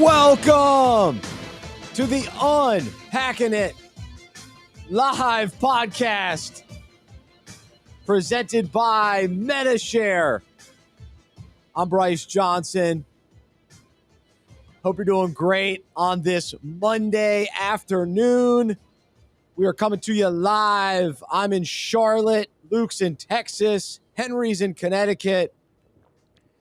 Welcome to the Unpacking It live podcast presented by Medi-Share. I'm Bryce Johnson. Hope you're doing great on this Monday afternoon. We are coming to you live. I'm in Charlotte. Luke's in Texas. Henry's in Connecticut.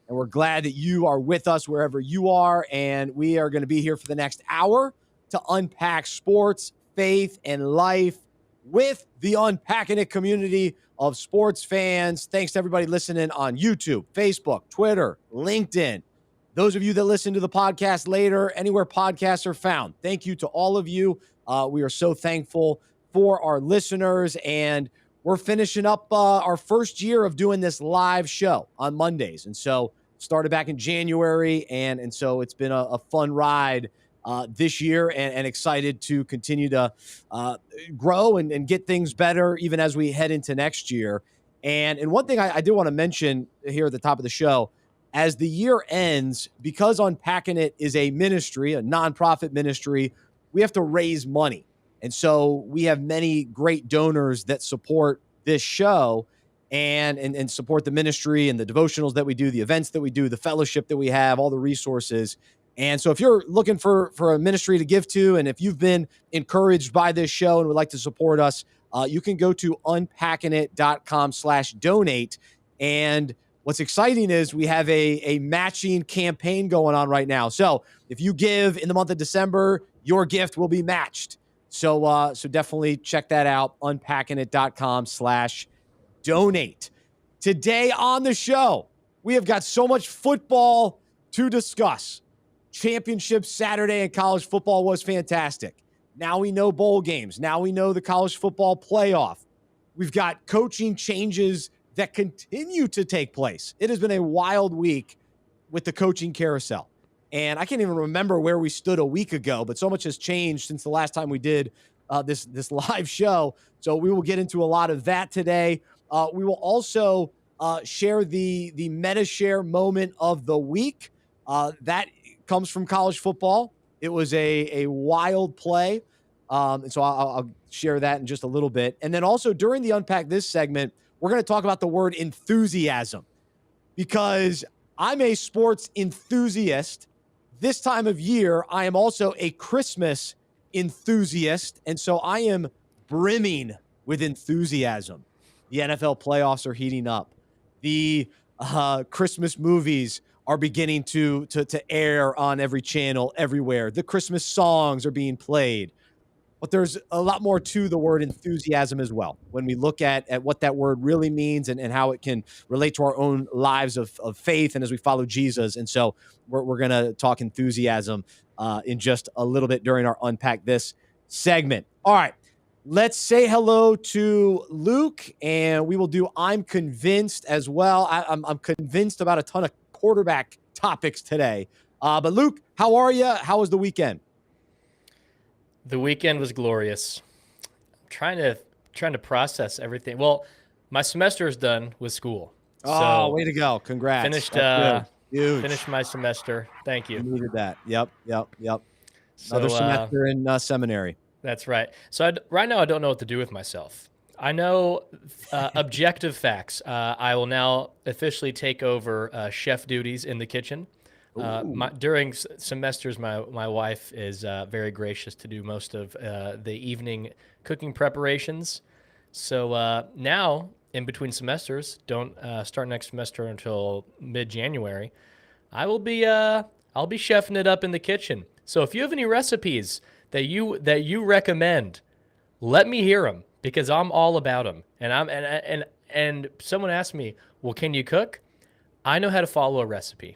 And we're glad that you are with us wherever you are. And we are going to be here for the next hour to unpack sports, faith, and life with the Unpacking It community of sports fans. Thanks to everybody listening on YouTube, Facebook, Twitter, LinkedIn. Those of you that listen to the podcast later, anywhere podcasts are found, thank you to all of you. We are so thankful for our listeners. And we're finishing up our first year of doing this live show on Mondays. And so started back in January. And so it's been a fun ride this year and excited to continue to grow and get things better even as we head into next year. And one thing I do want to mention here at the top of the show, as the year ends, because Unpacking It is a ministry, a nonprofit ministry, we have to raise money. And so we have many great donors that support this show and support the ministry and the devotionals that we do, the events that we do, the fellowship that we have, all the resources. And so if you're looking for a ministry to give to, and if you've been encouraged by this show and would like to support us, you can go to unpackingit.com/donate. And what's exciting is we have a matching campaign going on right now. So if you give in the month of December, your gift will be matched. So definitely check that out, unpackingit.com/donate. Today on the show, we have got so much football to discuss. Championship Saturday in college football was fantastic. Now we know bowl games. Now we know the college football playoff. We've got coaching changes that continue to take place. It has been a wild week with the coaching carousel. And I can't even remember where we stood a week ago, but so much has changed since the last time we did this live show. So we will get into a lot of that today. We will also share the Medi-Share moment of the week. That comes from college football. It was a wild play. And so I'll share that in just a little bit. And then also during the Unpack This segment, we're going to talk about the word enthusiasm, because I'm a sports enthusiast. This time of year, I am also a Christmas enthusiast. And so I am brimming with enthusiasm. The NFL playoffs are heating up. The Christmas movies are beginning to air on every channel everywhere. The Christmas songs are being played. But there's a lot more to the word enthusiasm as well, when we look at what that word really means and how it can relate to our own lives of faith and as we follow Jesus. And so we're going to talk enthusiasm in just a little bit during our Unpack This segment. All right, let's say hello to Luke, and we will do I'm Convinced as well. I'm convinced about a ton of quarterback topics today. But Luke, how are you? How was the weekend? The weekend was glorious. I'm trying to process everything. Well, my semester is done with school. Oh, way to go. Congrats. Finished my semester. Thank you. You needed that. Yep. So, another semester in seminary. That's right. So right now I don't know what to do with myself. I know objective facts. I will now officially take over chef duties in the kitchen. During semesters, my wife is very gracious to do most of the evening cooking preparations. So now, in between semesters, don't start next semester until mid-January, I'll be chefing it up in the kitchen. So if you have any recipes that you recommend, let me hear them, because I'm all about them. And someone asked me, well, can you cook? I know how to follow a recipe.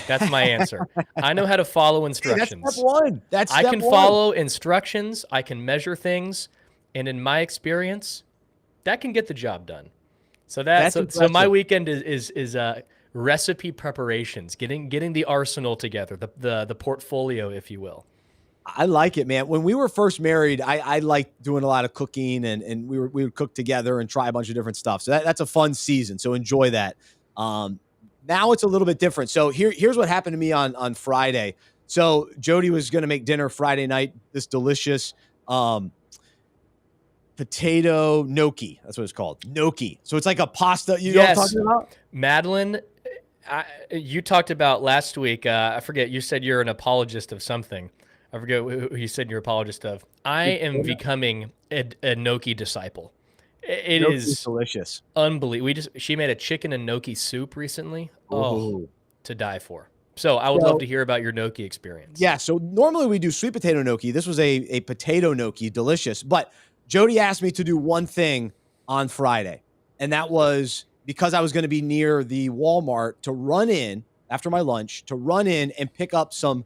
That's my answer. I know how to follow instructions. That's step one. I can follow instructions. I can measure things. And in my experience, that can get the job done. So so my weekend is recipe preparations, getting the arsenal together, the portfolio, if you will. I like it, man. When we were first married, I liked doing a lot of cooking, and we would cook together and try a bunch of different stuff. So that's a fun season. So enjoy that. Now it's a little bit different. So here's what happened to me on Friday. So Jody was going to make dinner Friday night, this delicious potato gnocchi. That's what it's called. Gnocchi. So it's like a pasta. You know what I'm talking about? Madeline, you talked about last week. I forget. You said you're an apologist of something. I forget who you said you're an apologist of. I am becoming a gnocchi disciple. It is delicious. Unbelievable. She made a chicken and gnocchi soup recently. Ooh. Oh, to die for. So I would love to hear about your gnocchi experience. Yeah. So normally we do sweet potato gnocchi. This was a potato gnocchi, delicious. But Jody asked me to do one thing on Friday, and that was because I was going to be near the Walmart to run in after my lunch and pick up some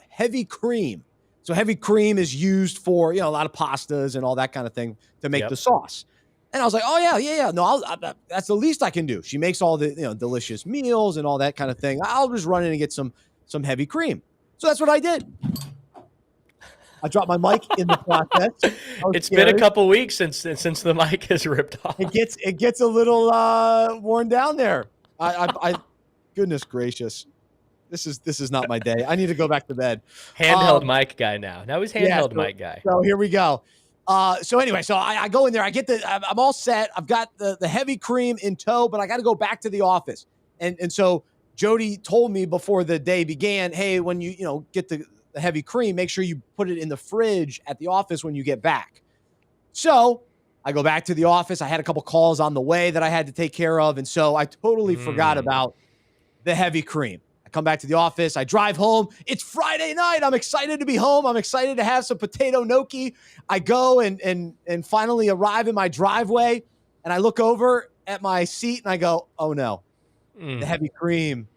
heavy cream. So heavy cream is used for, a lot of pastas and all that kind of thing to make the sauce. And I was like, oh yeah. No, that's the least I can do. She makes all the, delicious meals and all that kind of thing. I'll just run in and get some heavy cream. So that's what I did. I dropped my mic in the process. It's been a couple weeks since the mic has ripped off. It gets a little worn down there. I goodness gracious. This is not my day. I need to go back to bed. Handheld mic guy now. Now he's handheld mic guy. So here we go. So anyway, I go in there. I'm all set. I've got the heavy cream in tow, but I got to go back to the office. And so Jody told me before the day began, hey, when you get the heavy cream, make sure you put it in the fridge at the office when you get back. So I go back to the office. I had a couple calls on the way that I had to take care of. And so I totally forgot about the heavy cream. I come back to the office. I drive home. It's Friday night. I'm excited to be home. I'm excited to have some potato gnocchi. I go and finally arrive in my driveway, and I look over at my seat and I go, oh no, the heavy cream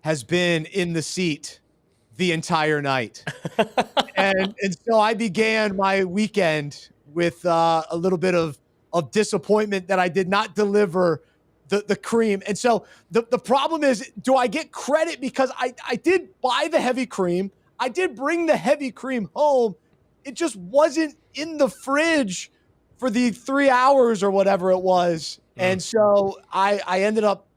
has been in the seat the entire night. and so I began my weekend with a little bit of disappointment that I did not deliver the cream. And so the problem is, do I get credit because I did buy the heavy cream? I did bring the heavy cream home. It just wasn't in the fridge for the 3 hours or whatever it was. And so I ended up,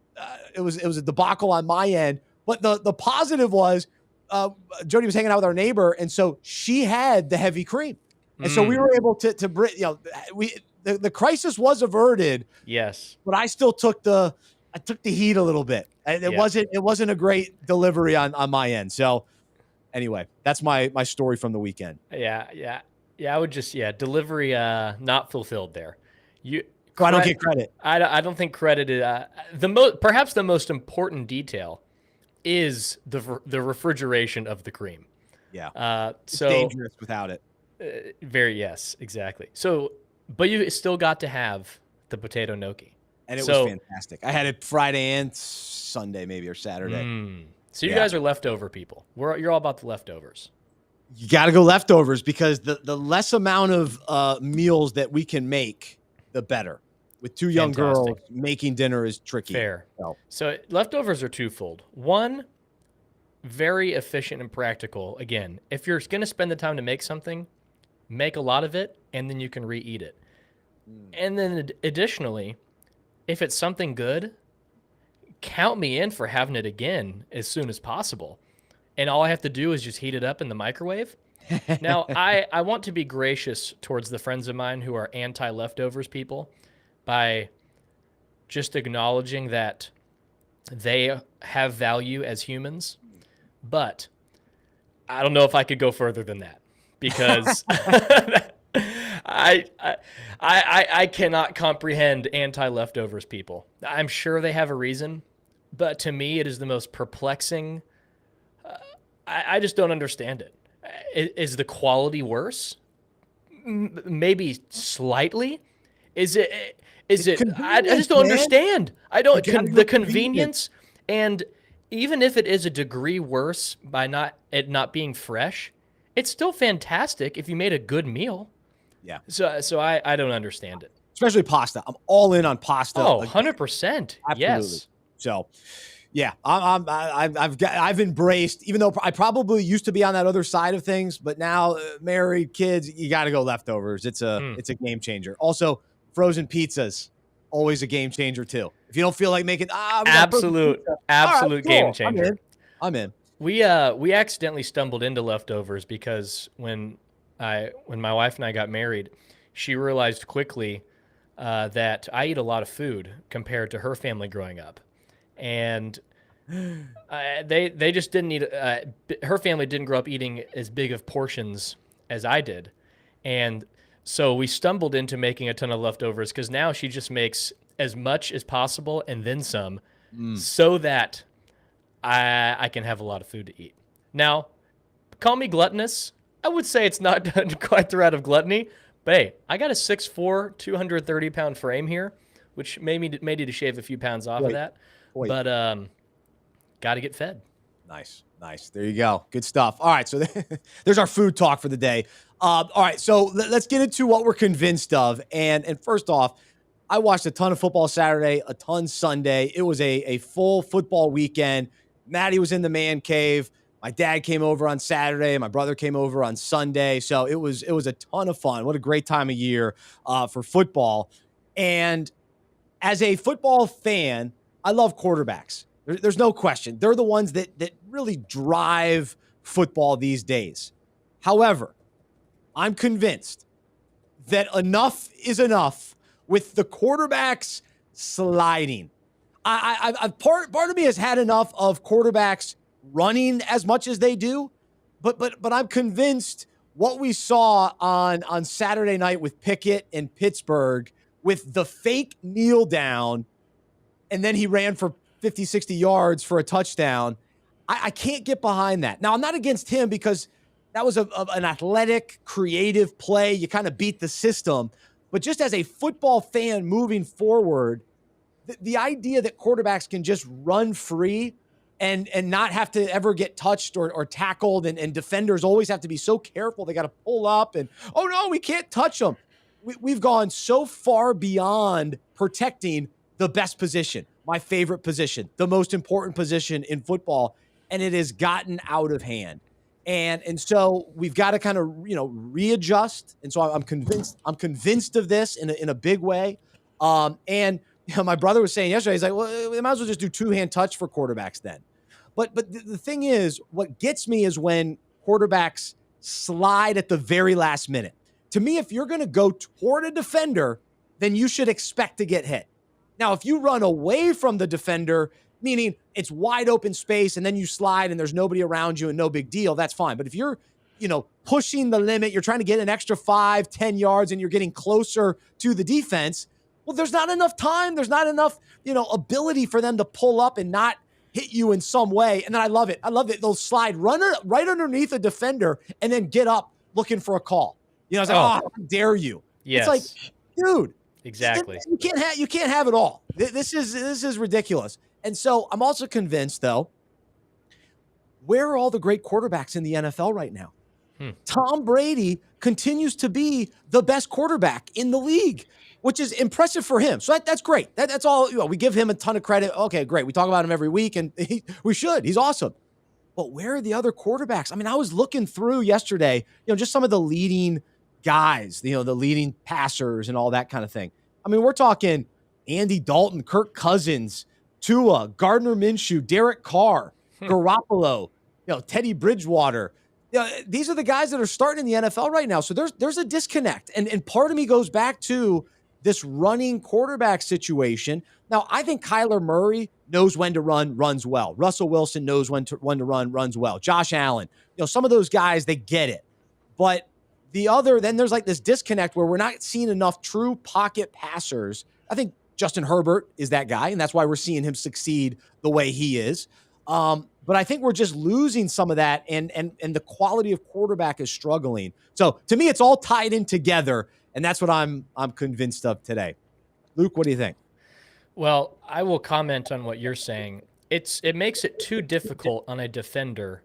it was a debacle on my end. But the positive was, Jody was hanging out with our neighbor, and so she had the heavy cream, and so we were able to bring. The crisis was averted. Yes, but I still took the heat a little bit. It wasn't a great delivery on my end. So anyway, that's my story from the weekend. Yeah. I would just delivery not fulfilled there. I don't get credit. I don't think credit is perhaps the most important detail is the refrigeration of the cream. Yeah. It's so dangerous without it. Yes, exactly. So, but you still got to have the potato gnocchi. And it was fantastic. I had it Friday and Sunday, maybe, or Saturday. So you guys are leftover people. You're all about the leftovers. You got to go leftovers because the less amount of meals that we can make, the better. With two young girls, making dinner is tricky. Fair. So leftovers are twofold. One, very efficient and practical. Again, if you're going to spend the time to make something, make a lot of it, and then you can re-eat it. And then additionally, if it's something good, count me in for having it again as soon as possible. And all I have to do is just heat it up in the microwave. Now, I want to be gracious towards the friends of mine who are anti-leftovers people by just acknowledging that they have value as humans. But I don't know if I could go further than that because I cannot comprehend anti-leftovers people. I'm sure they have a reason, but to me, it is the most perplexing. I just don't understand it. Is the quality worse? Maybe slightly. Is it? I just don't understand. I don't. The convenience, and even if it is a degree worse by not being fresh, it's still fantastic if you made a good meal. Yeah. So I don't understand it. Especially pasta. I'm all in on pasta. Oh, 100%. Yes. So, yeah, I've embraced, even though I probably used to be on that other side of things, but now married, kids, you got to go leftovers. It's a game changer. Also, frozen pizzas, always a game changer too. If you don't feel like making absolute right, cool. game changer. I'm in. We accidentally stumbled into leftovers because when my wife and I got married, she realized quickly that I eat a lot of food compared to her family growing up, and they just didn't eat. Her family didn't grow up eating as big of portions as I did, and so we stumbled into making a ton of leftovers because now she just makes as much as possible and then some, so that I can have a lot of food to eat. Now, call me gluttonous. I would say it's not quite the route of gluttony, but hey, I got a 6'4", 230-pound frame here, which may need to shave a few pounds off of that. But got to get fed. Nice. There you go. Good stuff. All right, so there's our food talk for the day. All right, so let's get into what we're convinced of. And first off, I watched a ton of football Saturday, a ton Sunday. It was a full football weekend. Maddie was in the man cave. My dad came over on Saturday. My brother came over on Sunday. So it was a ton of fun. What a great time of year for football. And as a football fan, I love quarterbacks. There's no question. They're the ones that really drive football these days. However, I'm convinced that enough is enough with the quarterbacks sliding. Part of me has had enough of quarterbacks running as much as they do, but I'm convinced what we saw on Saturday night with Pickett in Pittsburgh with the fake kneel down, and then he ran for 50, 60 yards for a touchdown. I can't get behind that. Now, I'm not against him because that was an athletic, creative play. You kind of beat the system. But just as a football fan moving forward, the idea that quarterbacks can just run free and not have to ever get touched or tackled, and defenders always have to be so careful. They got to pull up and, oh, no, we can't touch them. We've gone so far beyond protecting the best position, my favorite position, the most important position in football, and it has gotten out of hand. And so we've got to kind of, readjust. And so I'm convinced of this in a big way. And my brother was saying yesterday, he's like, well, we might as well just do two-hand touch for quarterbacks then. But the thing is, what gets me is when quarterbacks slide at the very last minute. To me, if you're going to go toward a defender, then you should expect to get hit. Now, if you run away from the defender, meaning it's wide open space and then you slide and there's nobody around you and no big deal, that's fine. But if you're, pushing the limit, you're trying to get an extra 5-10 yards and you're getting closer to the defense, well, there's not enough time. There's not enough, ability for them to pull up and not hit you in some way. And then I love it. They'll slide right underneath a defender and then get up looking for a call. It's like, how dare you? Yes. It's like, dude. Exactly. You can't have it all. This is ridiculous. And so I'm also convinced, though, where are all the great quarterbacks in the NFL right now? Tom Brady continues to be the best quarterback in the league, which is impressive for him. So that's great. That's all. We give him a ton of credit. Okay, great. We talk about him every week, and we should. He's awesome. But where are the other quarterbacks? I mean, I was looking through yesterday, just some of the leading guys, the leading passers and all that kind of thing. I mean, we're talking Andy Dalton, Kirk Cousins, Tua, Gardner Minshew, Derek Carr, Garoppolo, Teddy Bridgewater. These are the guys that are starting in the NFL right now. So there's a disconnect. And part of me goes back to this running quarterback situation. Now, I think Kyler Murray knows when to run, runs well. Russell Wilson knows when to run, runs well. Josh Allen, some of those guys, they get it. But then there's like this disconnect where we're not seeing enough true pocket passers. I think Justin Herbert is that guy, and that's why we're seeing him succeed the way he is. But I think we're just losing some of that, and the quality of quarterback is struggling. So to me, it's all tied in together, and that's what I'm convinced of today. Luke, what do you think? Well, I will comment on what you're saying. It makes it too difficult on a defender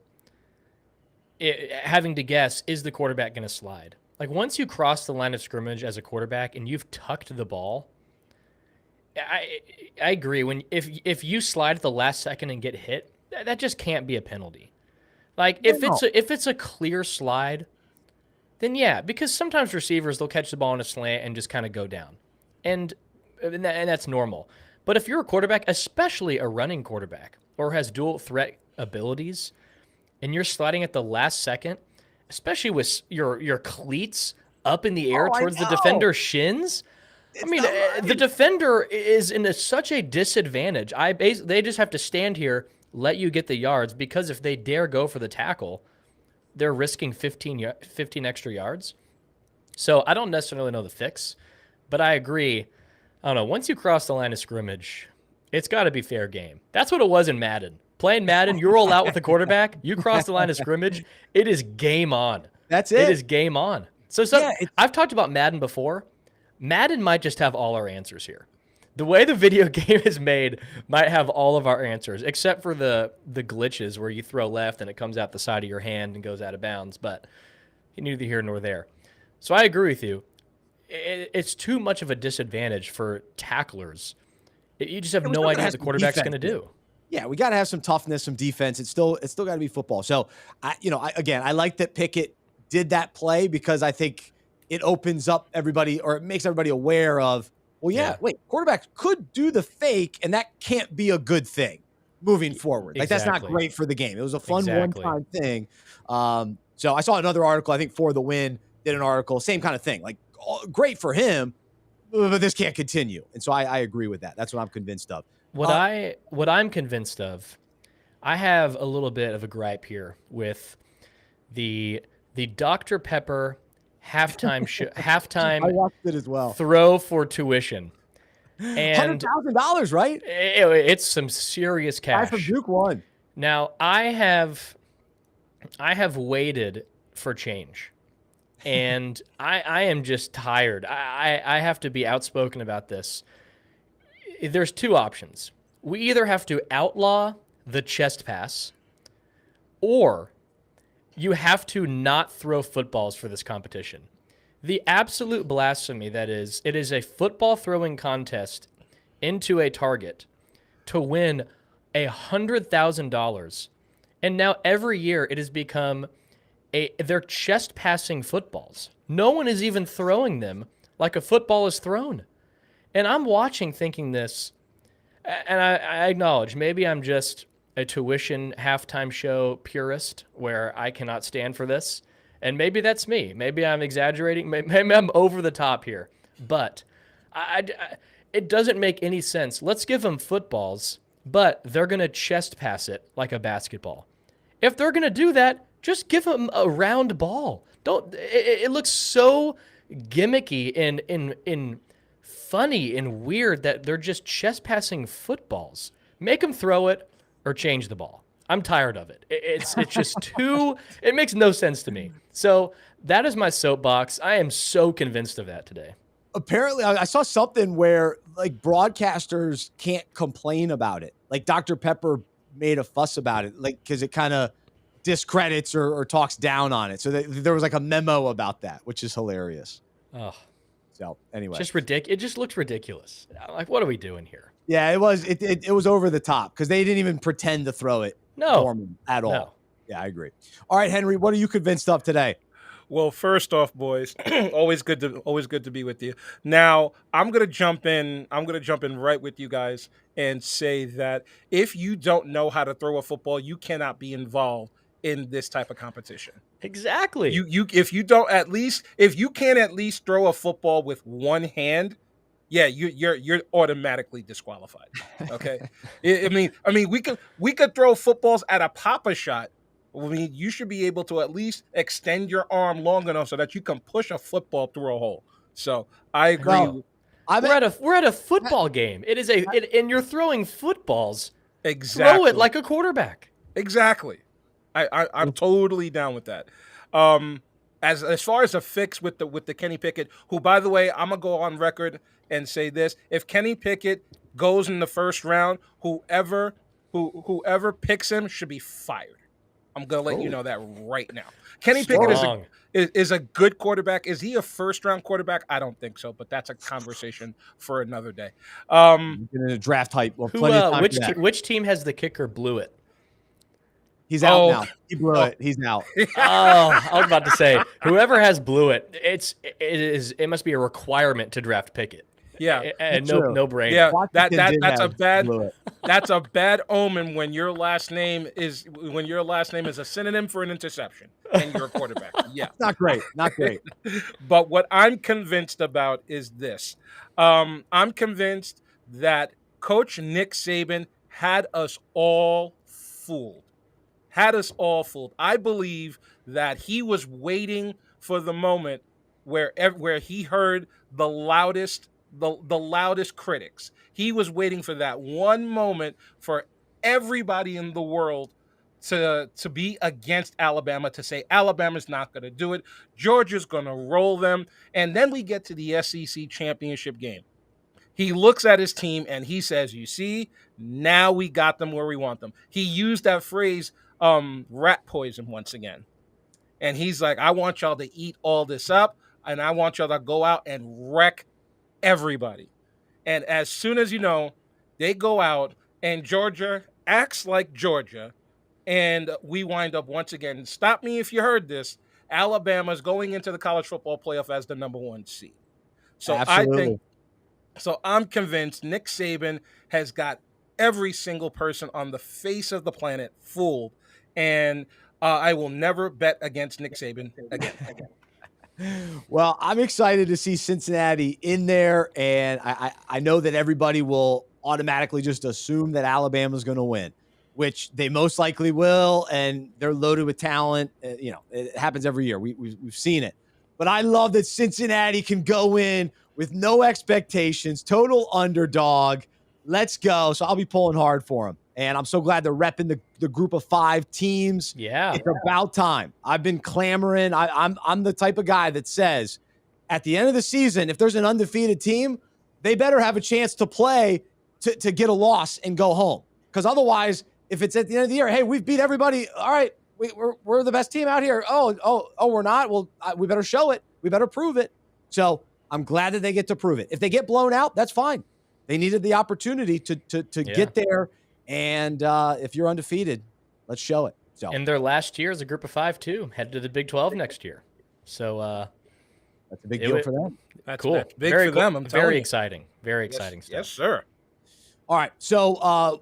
having to guess, is the quarterback going to slide? Like, once you cross the line of scrimmage as a quarterback and you've tucked the ball, I agree. If you slide at the last second and get hit, that just can't be a penalty. Like, if it's a clear slide, then yeah, because sometimes receivers, they'll catch the ball in a slant and just kind of go down, and that's normal. But if you're a quarterback, especially a running quarterback, or has dual threat abilities, and you're sliding at the last second, especially with your cleats up in the air Oh, I towards the know. defender's shins. I It's mean, not the right. defender is in such a disadvantage. They just have to stand here, let you get the yards, because if they dare go for the tackle, they're risking 15 extra yards. So I don't necessarily know the fix, but I agree. I don't know. Once you cross the line of scrimmage, it's got to be fair game. That's what it was in Madden. Playing Madden, you roll out with the quarterback, you cross the line of scrimmage, it is game on. That's It it. is game on. So Yeah, I've talked about Madden before. Madden might just have all our answers here. The way the video game is made might have all of our answers, except for the glitches where you throw left and it comes out the side of your hand and goes out of bounds. But neither here nor there. So I agree with you. It's too much of a disadvantage for tacklers. You just have we no still idea gotta what have the some quarterback's going to defense. do. Yeah, we got to have some toughness, some defense. It's still got to be football. So I like that Pickett did that play because I think it opens up everybody, or it makes everybody aware of, well, Yeah. wait, quarterbacks could do the fake, and that can't be a good thing moving forward. Like, that's not Exactly. great for the game. It was a fun Exactly. one-time thing. So I saw another article, I think For the Win did an article, same kind of thing. Like, great for him, but this can't continue. And so I agree with that. That's what I'm convinced of. What I'm convinced of, I have a little bit of a gripe here with the Dr. Pepper halftime I halftime watched it as well. throw for tuition. And $100,000, right? it's some serious Guy cash. from Duke won. Now, I have waited for change, and I am just tired. I have to be outspoken about this. There's two options. We either have to outlaw the chest pass, or you have to not throw footballs for this competition. The absolute blasphemy that is, it is a football throwing contest into a target to win $100,000. And now every year it has become they're chest passing footballs. No one is even throwing them like a football is thrown. And I'm watching thinking this, and I acknowledge maybe I'm just a tuition halftime show purist where I cannot stand for this. And maybe that's me. Maybe I'm exaggerating. Maybe I'm over the top here. But it doesn't make any sense. Let's give them footballs, but they're going to chest pass it like a basketball. If they're going to do that, just give them a round ball. Don't. It looks so gimmicky and funny and weird that they're just chest passing footballs. Make them throw it or change the ball. I'm tired of it. It's just too. It makes no sense to me. So that is my soapbox. I am so convinced of that today. Apparently, I saw something where like broadcasters can't complain about it. Like Dr. Pepper made a fuss about it, like because it kind of discredits or talks down on it. So there was like a memo about that, which is hilarious. Oh, so anyway, just ridiculous. It just looks ridiculous. Like, what are we doing here? Yeah, it was. It was over the top because they didn't even pretend to throw it. No, at all. No. Yeah, I agree. All right, Henry, what are you convinced of today? Well, first off, boys, always good to be with you. Now, I'm gonna jump in right with you guys and say that if you don't know how to throw a football, you cannot be involved in this type of competition. Exactly. If you can't at least throw a football with one hand, yeah, you're automatically disqualified. Okay, I mean, we could throw footballs at a pop-a shot. I mean, you should be able to at least extend your arm long enough so that you can push a football through a hole. So I agree. Well, we're at a football game. It is and you're throwing footballs. Exactly. Throw it like a quarterback. Exactly. I'm totally down with that. As far as a fix with the Kenny Pickett, who, by the way, I'm gonna go on record and say this: if Kenny Pickett goes in the first round, whoever picks him should be fired. I'm gonna let you know that right now. Kenny Pickett is a good quarterback. Is he a first-round quarterback? I don't think so, but that's a conversation for another day. In a draft hype. Well, which team has the kicker blew it? He's out now. He blew it. He's out. I was about to say, whoever has blew it, it must be a requirement to draft Pickett. Yeah. And True. no brainer. Yeah, Washington did that's a have bad blew it. that's a bad omen when your last name is a synonym for an interception and you're a quarterback. Yeah. Not great. Not great. But what I'm convinced about is this. I'm convinced that Coach Nick Saban had us all fooled. Had us all fooled. I believe that he was waiting for the moment where he heard the loudest critics. He was waiting for that one moment for everybody in the world to be against Alabama, to say Alabama's not going to do it. Georgia's going to roll them. And then we get to the SEC championship game. He looks at his team and he says, you see, now we got them where we want them. He used that phrase, rat poison, once again. And he's like, I want y'all to eat all this up, and I want y'all to go out and wreck everybody. And as soon as they go out and Georgia acts like Georgia, and we wind up once again, stop me if you heard this, Alabama's going into the college football playoff as the number 1 seed. So Absolutely. I'm convinced Nick Saban has got every single person on the face of the planet fooled, and I will never bet against Nick Saban again. Well, I'm excited to see Cincinnati in there, and I know that everybody will automatically just assume that Alabama's going to win, which they most likely will, and they're loaded with talent. It happens every year. We've seen it. But I love that Cincinnati can go in with no expectations, total underdog. Let's go. So I'll be pulling hard for them. And I'm so glad they're repping the group of 5 teams. Yeah. It's about time. I've been clamoring. I'm the type of guy that says at the end of the season, if there's an undefeated team, they better have a chance to play to get a loss and go home. Because otherwise, if it's at the end of the year, hey, we've beat everybody. All right, we're the best team out here. Oh, we're not. Well, we better show it. We better prove it. So I'm glad that they get to prove it. If they get blown out, that's fine. They needed the opportunity to get there. And if you're undefeated, let's show it. So, and their last year as a group of 5 too, headed to the Big 12 next year. So that's a big deal for them. That's cool. That's big Very for them. I'm telling very you. exciting. Very exciting stuff. Yes, sir. All right. So,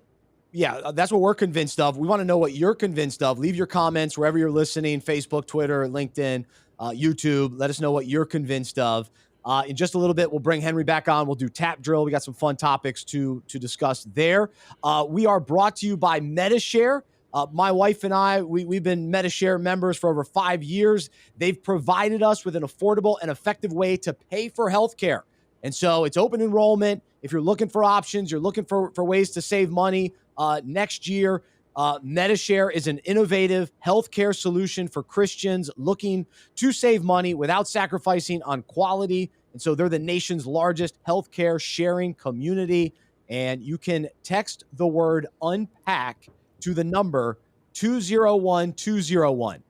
that's what we're convinced of. We want to know what you're convinced of. Leave your comments wherever you're listening, Facebook, Twitter, LinkedIn, YouTube. Let us know what you're convinced of. In just a little bit, we'll bring Henry back on. We'll do tap drill. We got some fun topics to discuss there. We are brought to you by Medi-Share. My wife and I, we've been Medi-Share members for over 5 years. They've provided us with an affordable and effective way to pay for healthcare. And so it's open enrollment. If you're looking for options, you're looking for ways to save money next year, Medi-Share is an innovative healthcare solution for Christians looking to save money without sacrificing on quality. And so they're the nation's largest healthcare sharing community. And you can text the word unpack to the number 201201.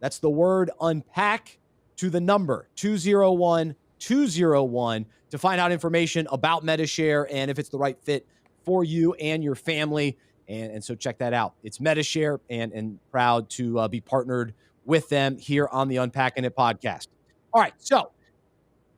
That's the word unpack to the number 201201 to find out information about Medi-Share and if it's the right fit for you and your family. And so check that out. It's Medi-Share, and proud to be partnered with them here on the Unpacking It podcast. All right, so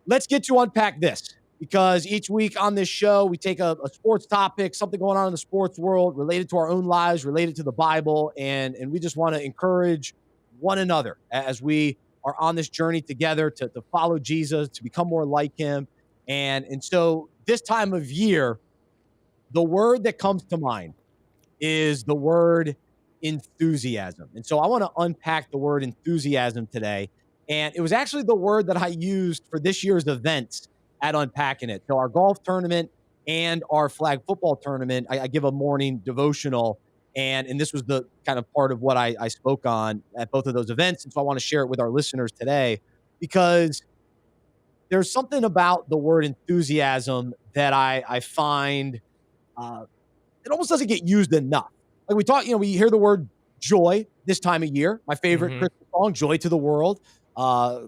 let's get to unpack this, because each week on this show, we take a sports topic, something going on in the sports world related to our own lives, related to the Bible, and we just want to encourage one another as we are on this journey together to follow Jesus, to become more like him. And so this time of year, the word that comes to mind is the word enthusiasm. And so I want to unpack the word enthusiasm today. And it was actually the word that I used for this year's events at Unpacking It. So our golf tournament and our flag football tournament, I give a morning devotional. And this was the kind of part of what I spoke on at both of those events. And so I want to share it with our listeners today, because there's something about the word enthusiasm that I find it almost doesn't get used enough. Like we talk, we hear the word joy this time of year. My favorite Christmas song, Joy to the World.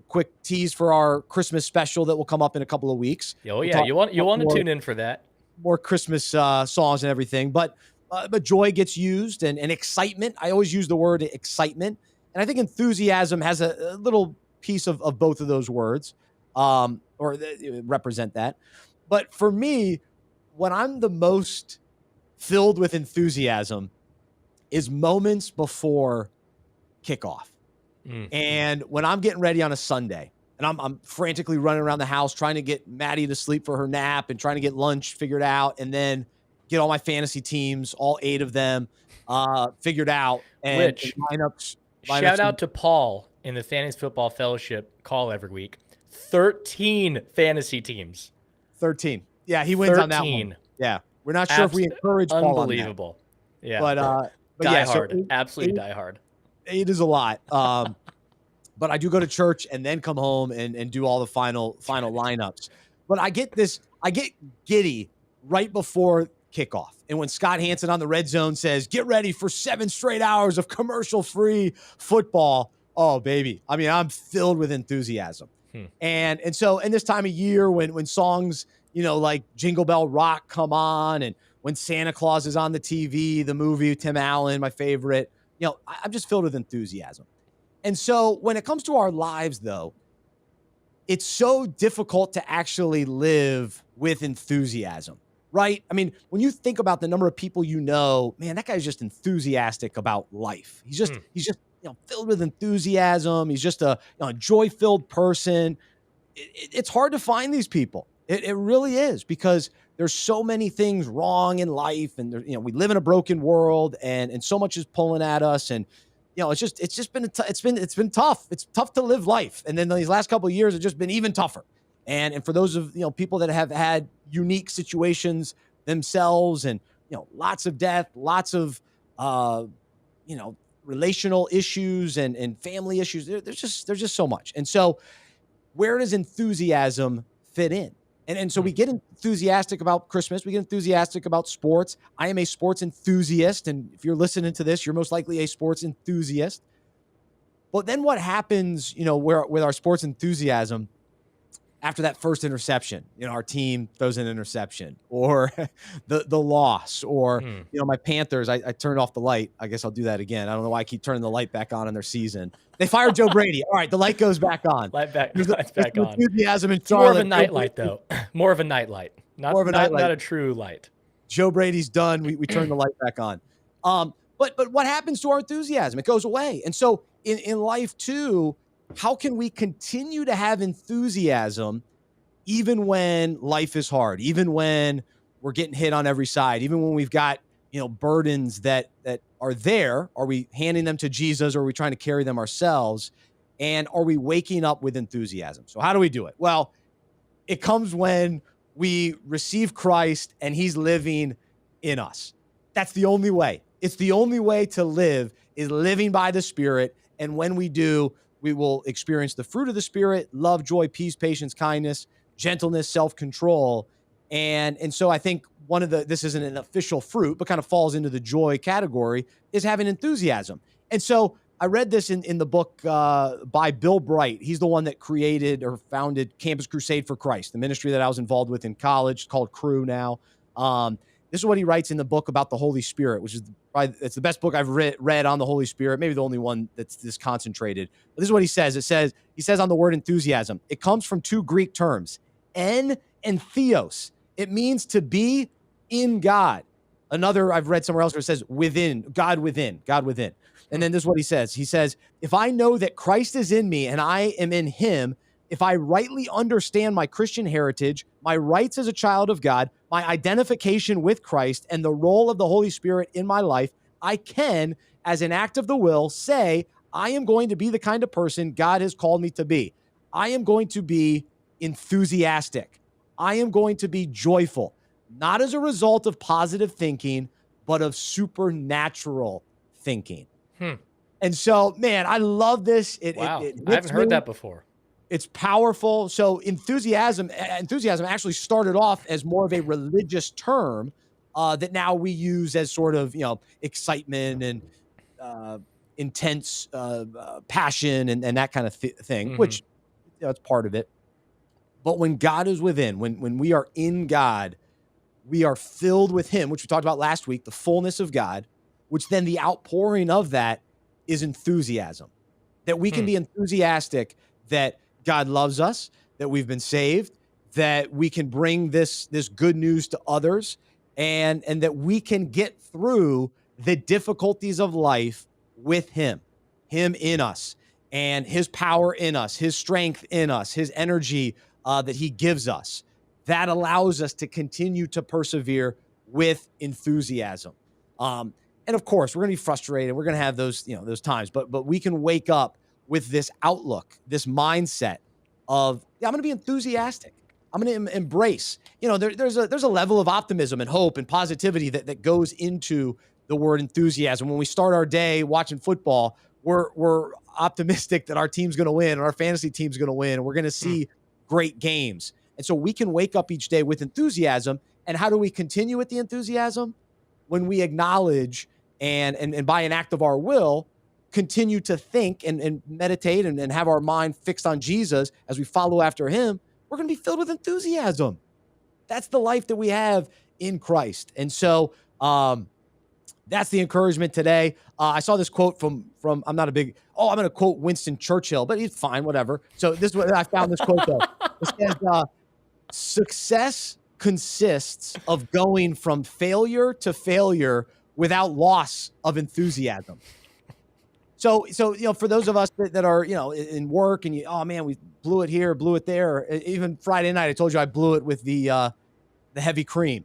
Quick tease for our Christmas special that will come up in a couple of weeks. Oh yeah, you want to tune in for that. More Christmas songs and everything, but joy gets used, and excitement. I always use the word excitement, and I think enthusiasm has a little piece of both of those words, or represent that. But for me, when I'm the most filled with enthusiasm is moments before kickoff. And when I'm getting ready on a Sunday and I'm frantically running around the house trying to get Maddie to sleep for her nap and trying to get lunch figured out and then get all my fantasy teams, all 8 of them, figured out. And Which, lineups shout out to Paul in the Fantasy Football Fellowship call every week. 13 fantasy teams. 13. Yeah, he wins on that one. Yeah. We're not sure if we encourage Paul on that. Unbelievable. Yeah. But die yeah, hard. so Absolutely die hard. 8 is a lot. But I do go to church and then come home and do all the final lineups. But I get giddy right before kickoff. And when Scott Hansen on the Red Zone says, get ready for 7 straight hours of commercial-free football. Oh, baby. I mean, I'm filled with enthusiasm. And so in this time of year when songs, like Jingle Bell Rock come on, and when Santa Claus is on the TV, the movie, Tim Allen, my favorite, I'm just filled with enthusiasm. And so when it comes to our lives, though, it's so difficult to actually live with enthusiasm, right? I mean, when you think about the number of people man, that guy's just enthusiastic about life. He's just filled with enthusiasm. He's just a joy-filled person. It's hard to find these people. It really is, because there's so many things wrong in life, and we live in a broken world, and so much is pulling at us, and it's been tough. It's tough to live life, and then these last couple of years have just been even tougher. And for those of people that have had unique situations themselves, and lots of death, lots of relational issues and family issues, there's just so much. And so where does enthusiasm fit in? And so we get enthusiastic about Christmas. We get enthusiastic about sports. I am a sports enthusiast. And if you're listening to this, you're most likely a sports enthusiast. But then what happens, with our sports enthusiasm after that first interception? Our team throws an interception, or the loss, or, my Panthers, I turned off the light. I guess I'll do that again. I don't know why I keep turning the light back on in their season. They fired Joe Brady. Light's the light goes back on. Light's back on. Enthusiasm in it's more of a Charlotte. nightlight, though. More of a nightlight. Not a true light. Joe Brady's done. We turn the light back on. But what happens to our enthusiasm? It goes away. And so in life too, how can we continue to have enthusiasm even when life is hard, even when we're getting hit on every side, even when we've got, burdens that are there? Are we handing them to Jesus, or are we trying to carry them ourselves? And are we waking up with enthusiasm? So how do we do it? Well, it comes when we receive Christ and he's living in us. That's the only way. It's the only way to live, is living by the Spirit. And when we do, we will experience the fruit of the Spirit: love, joy, peace, patience, kindness, gentleness, self-control. And so I think this isn't an official fruit, but kind of falls into the joy category, is having enthusiasm. And so I read this in the book by Bill Bright. He's the one that created or founded Campus Crusade for Christ, the ministry that I was involved with in college, called Cru now. This is what he writes in the book about the Holy Spirit, which is it's the best book I've read on the Holy Spirit, maybe the only one that's this concentrated. But this is what he says. He says on the word enthusiasm, it comes from 2 Greek terms, en and theos. It means to be in God. Another I've read somewhere else where it says within, God within. And then this is what he says. He says, if I know that Christ is in me and I am in him, if I rightly understand my Christian heritage, my rights as a child of God, my identification with Christ, and the role of the Holy Spirit in my life, I can, as an act of the will, say, I am going to be the kind of person God has called me to be. I am going to be enthusiastic. I am going to be joyful, not as a result of positive thinking, but of supernatural thinking. And so, man, I love this. Wow. I haven't heard that before. It's powerful. So enthusiasm actually started off as more of a religious term that now we use as sort of, excitement and intense passion and that kind of thing, which it's part of it. But when God is within, when we are in God, we are filled with him, which we talked about last week, the fullness of God, which then the outpouring of that is enthusiasm. That we can be enthusiastic that God loves us, that we've been saved, that we can bring this good news to others, and that we can get through the difficulties of life with him in us, and his power in us, his strength in us, his energy that he gives us. That allows us to continue to persevere with enthusiasm. And of course, we're going to be frustrated. We're going to have those times, but we can wake up with this outlook, this mindset of, I'm going to be enthusiastic. I'm going to embrace. There's a level of optimism and hope and positivity that goes into the word enthusiasm. When we start our day watching football, we're optimistic that our team's going to win and our fantasy team's going to win, and we're going to see great games. And so we can wake up each day with enthusiasm. And how do we continue with the enthusiasm? When we acknowledge and by an act of our will, continue to think and meditate and have our mind fixed on Jesus as we follow after him, we're going to be filled with enthusiasm. That's the life that we have in Christ. And so that's the encouragement today. I saw this quote from I'm not a big, I'm going to quote Winston Churchill, but he's fine, whatever. So this is what I found this quote though. It says, success consists of going from failure to failure without loss of enthusiasm. So for those of us that are in work and we blew it here, blew it there. Even Friday night, I told you I blew it with the heavy cream.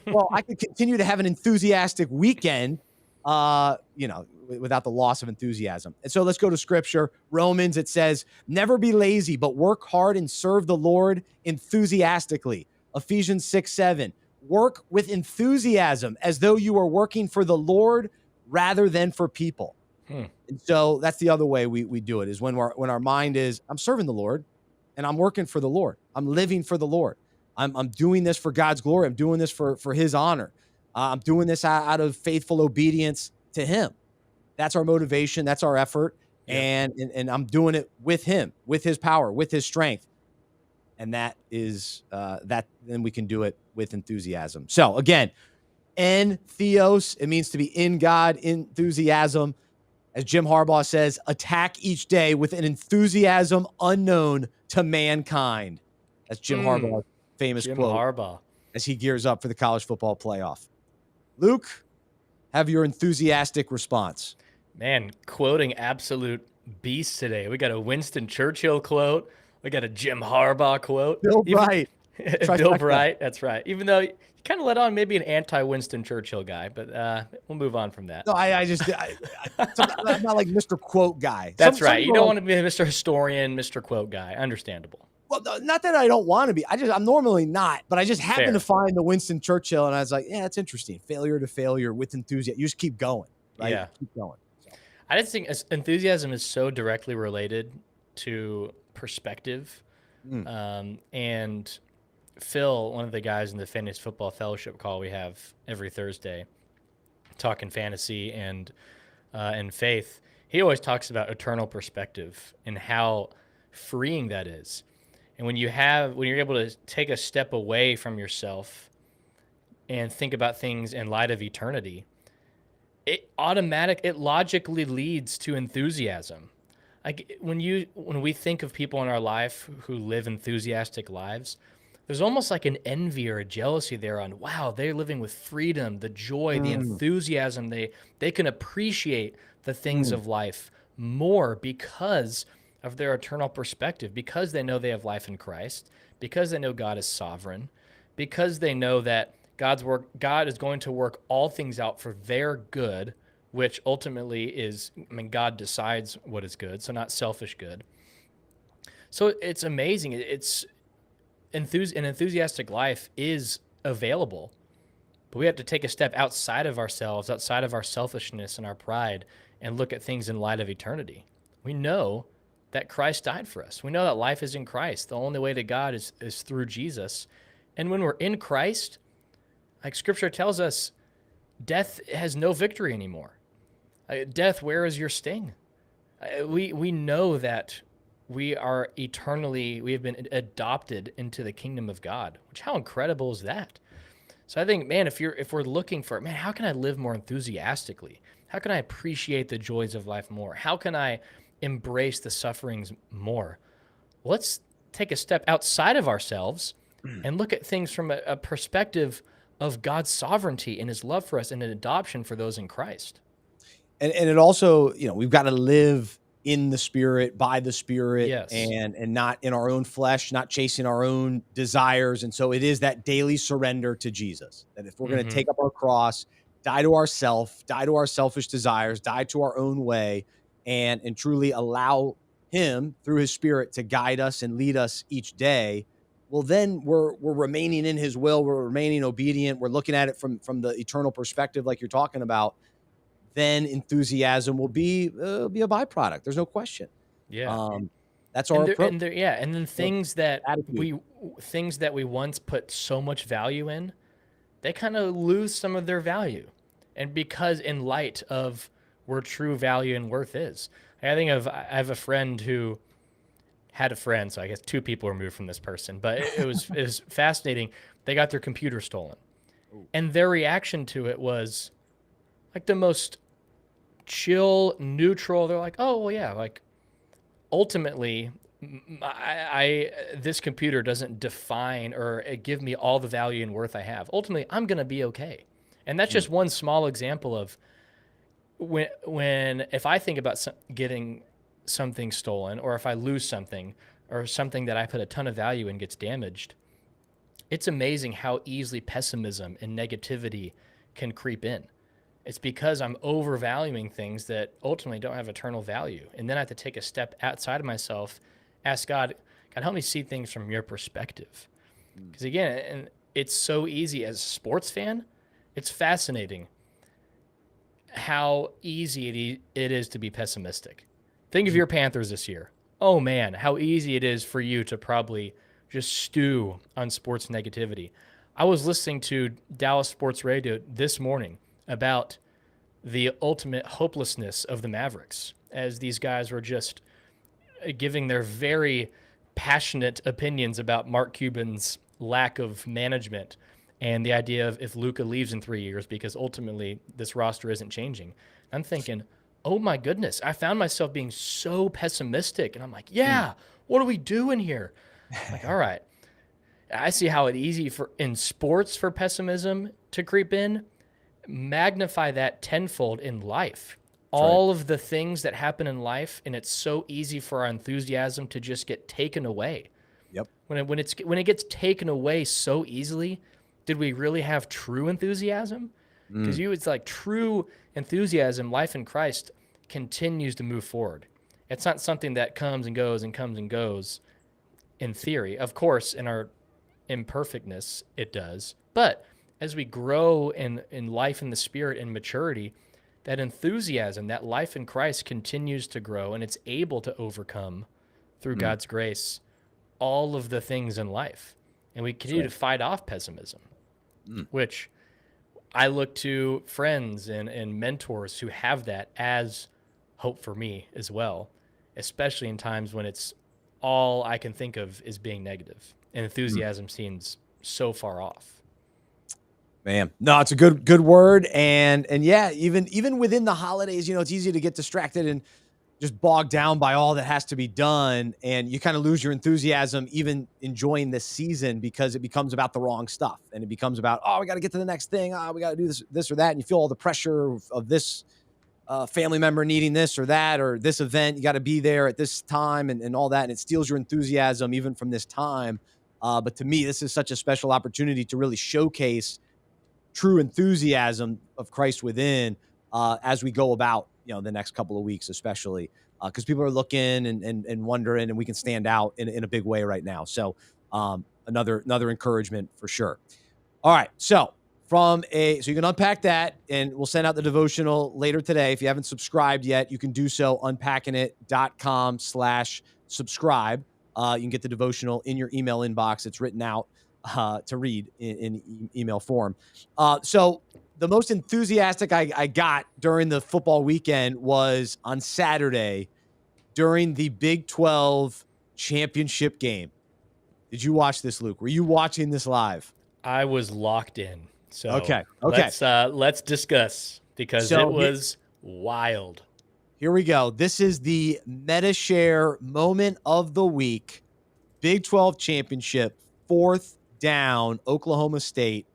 Well, I could continue to have an enthusiastic weekend, without the loss of enthusiasm. And so let's go to scripture. Romans, it says, never be lazy, but work hard and serve the Lord enthusiastically. Ephesians 6:7, work with enthusiasm as though you are working for the Lord rather than for people. And so that's the other way we do it, is when our mind is, I'm serving the Lord and I'm working for the Lord. I'm living for the Lord. I'm doing this for God's glory. I'm doing this for his honor. I'm doing this out of faithful obedience to him. That's our motivation. That's our effort. Yeah. And I'm doing it with him, with his power, with his strength. And that is then we can do it with enthusiasm. So again, entheos, it means to be in God, enthusiasm. As Jim Harbaugh says, attack each day with an enthusiasm unknown to mankind. That's Jim Harbaugh's famous quote. Harbaugh. As he gears up for the college football playoff. Luke, have your enthusiastic response. Man, quoting absolute beasts today. We got a Winston Churchill quote. We got a Jim Harbaugh quote. Bill Bright. Bill Bright, that's right. Even though you kind of let on maybe an anti-Winston Churchill guy, but we'll move on from that. No, I'm not like Mr. Quote guy. That's right. You don't want to be Mr. Historian, Mr. Quote guy. Understandable. Well, not that I don't want to be. I'm normally not, but I just happened to find the Winston Churchill, and I was like, yeah, it's interesting. Failure to failure with enthusiasm. You just keep going, right? Yeah. Keep going. So. I just think enthusiasm is so directly related to perspective. And Phil, one of the guys in the Fantasy Football Fellowship call we have every Thursday, talking fantasy and faith, he always talks about eternal perspective and how freeing that is. And when you're able to take a step away from yourself and think about things in light of eternity, it logically leads to enthusiasm. Like when we think of people in our life who live enthusiastic lives, there's almost like an envy or a jealousy there on, wow, they're living with freedom, the joy, the enthusiasm. They can appreciate the things of life more because of their eternal perspective, because they know they have life in Christ, because they know God is sovereign, because they know that God is going to work all things out for their good, which ultimately is, God decides what is good, so not selfish good. So it's amazing. An enthusiastic life is available, but we have to take a step outside of ourselves, outside of our selfishness and our pride, and look at things in light of eternity. We know that Christ died for us. We know that life is in Christ. The only way to God is through Jesus. And when we're in Christ, like Scripture tells us, death has no victory anymore. Death, where is your sting? We know that we have been adopted into the kingdom of God, which how incredible is that? So I think, man, if we're looking for, man, how can I live more enthusiastically? How can I appreciate the joys of life more? How can I embrace the sufferings more? Let's take a step outside of ourselves and look at things from a perspective of God's sovereignty and his love for us and an adoption for those in Christ. And it also, we've got to live in the Spirit, by the Spirit, Yes. and not in our own flesh, not chasing our own desires. And so it is that daily surrender to Jesus, that if we're going to take up our cross, die to ourself, die to our selfish desires, die to our own way, and truly allow him through his Spirit to guide us and lead us each day, well, then we're remaining in his will. We're remaining obedient. We're looking at it from the eternal perspective, like you're talking about. Then enthusiasm will be a byproduct. There's no question. Yeah. That's our approach. And then things that attitude. we once put so much value in, they kind of lose some of their value. And because in light of where true value and worth is. I have a friend who had a friend, so I guess two people removed from this person, but it was fascinating. They got their computer stolen. And their reaction to it was like the most chill, neutral. They're like, oh, well, yeah, like ultimately, this computer doesn't define or give me all the value and worth I have. Ultimately, I'm going to be okay. And that's just one small example of if I think about getting something stolen, or if I lose something, or something that I put a ton of value in gets damaged, it's amazing how easily pessimism and negativity can creep in. It's because I'm overvaluing things that ultimately don't have eternal value. And then I have to take a step outside of myself, ask God, help me see things from your perspective. Because again, and it's so easy as a sports fan, it's fascinating how easy it is to be pessimistic. Think of your Panthers this year. Oh man, how easy it is for you to probably just stew on sports negativity. I was listening to Dallas Sports Radio this morning about the ultimate hopelessness of the Mavericks, as these guys were just giving their very passionate opinions about Mark Cuban's lack of management and the idea of if Luka leaves in 3 years, because ultimately this roster isn't changing. I'm thinking, oh my goodness, I found myself being so pessimistic. And I'm like, yeah, what are we doing here? I'm like, all right. I see how it's easy in sports for pessimism to creep in. Magnify that tenfold in life. All of the things that happen in life, and it's so easy for our enthusiasm to just get taken away. Yep. When it gets taken away so easily, did we really have true enthusiasm? Because it's like true enthusiasm, life in Christ, continues to move forward. It's not something that comes and goes and comes and goes in theory. Of course, in our imperfectness, it does. But as we grow in life in the Spirit and maturity, that enthusiasm, that life in Christ continues to grow, and it's able to overcome, through God's grace, all of the things in life. And we continue to fight off pessimism, which I look to friends and mentors who have that as hope for me as well, especially in times when it's all I can think of is being negative, and enthusiasm seems so far off. Man, no, it's a good word. And yeah, even within the holidays, it's easy to get distracted and just bogged down by all that has to be done. And you kind of lose your enthusiasm, even enjoying this season, because it becomes about the wrong stuff. And it becomes about, we got to get to the next thing. We got to do this or that. And you feel all the pressure of this family member needing this or that, or this event. You got to be there at this time and all that. And it steals your enthusiasm even from this time. But to me, this is such a special opportunity to really showcase true enthusiasm of Christ within as we go about, the next couple of weeks, especially because people are looking and wondering, and we can stand out in a big way right now. So another encouragement for sure. All right. So so you can unpack that, and we'll send out the devotional later today. If you haven't subscribed yet, you can do so, unpackingit.com/subscribe. You can get the devotional in your email inbox. It's written out to read in email form. So the most enthusiastic I got during the football weekend was on Saturday during the Big 12 championship game. Did you watch this, Luke? Were you watching this live? I was locked in. So okay. Let's discuss, because it was wild. Here we go. This is the Medi-Share moment of the week. Big 12 championship, 4th down, Oklahoma State.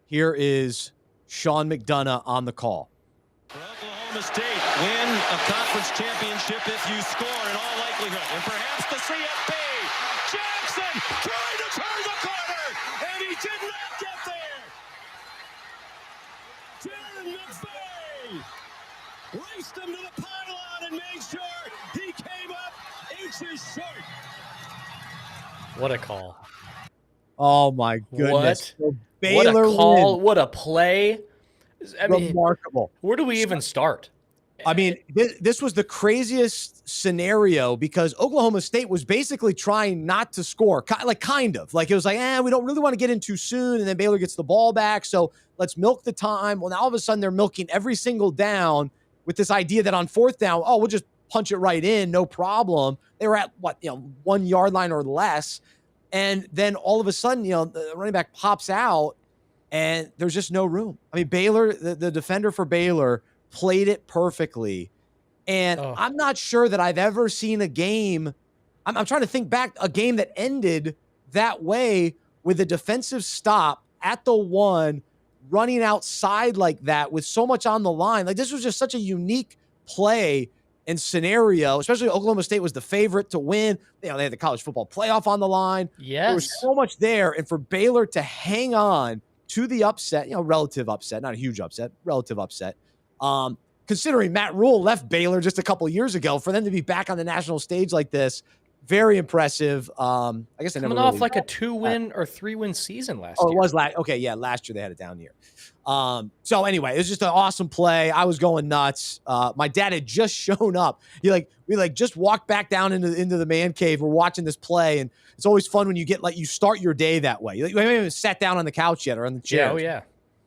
Here is Sean McDonough on the call. For Oklahoma State, win a conference championship if you score in all likelihood. And perhaps the CFP. Jackson trying to turn the corner, and he did not get there. Jaron McVay raced him to the pylon and made sure he came up inches short. What a call. Oh, my goodness. What? So Baylor What a call. wins. What a play. I mean, Remarkable. where do we even start? I mean, this was the craziest scenario because Oklahoma State was basically trying not to score, kind of. Like, it was like, we don't really want to get in too soon, and then Baylor gets the ball back, so let's milk the time. Well, now all of a sudden they're milking every single down with this idea that on 4th down, we'll just punch it right in, no problem. They were at, 1 yard line or less, and then all of a sudden, the running back pops out, and there's just no room. I mean, Baylor, the defender for Baylor, played it perfectly. And I'm not sure that I've ever seen a game. I'm trying to think back, a game that ended that way with a defensive stop at the 1, running outside like that with so much on the line. Like, this was just such a unique play and scenario, especially Oklahoma State was the favorite to win. They had the college football playoff on the line. Yes. There was so much there. And for Baylor to hang on to the upset, relative upset, not a huge upset, relative upset. Considering Matt Rule left Baylor just a couple years ago, for them to be back on the national stage like this, very impressive. I guess they never coming off really like a 2-win or 3-win season last Oh, year. it was last. Okay, yeah, last year they had a down year. So anyway, it was just an awesome play. I was going nuts. My dad had just shown up. We just walked back down into the man cave. We're watching this play, and it's always fun when you you start your day that way. We haven't even sat down on the couch yet or on the chair. Yeah, oh yeah.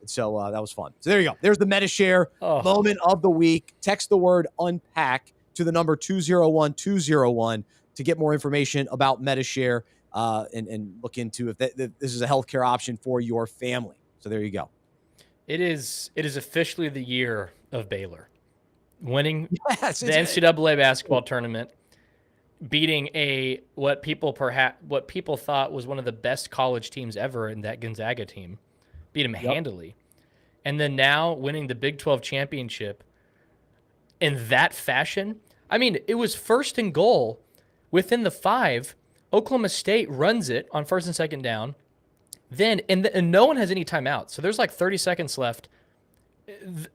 So that was fun. So there you go. There's the Medi-Share moment of the week. Text the word UNPACK to the number 201-201 to get more information about Medi-Share and look into if this is a healthcare option for your family. So there you go. It is officially the year of Baylor winning the Yes, NCAA basketball tournament, beating what people thought was one of the best college teams ever in that Gonzaga team. Beat him handily. And then now winning the Big 12 championship in that fashion. I mean, it was 1st and goal within the 5. Oklahoma State runs it on 1st and 2nd down. Then, and no one has any timeout. So there's like 30 seconds left.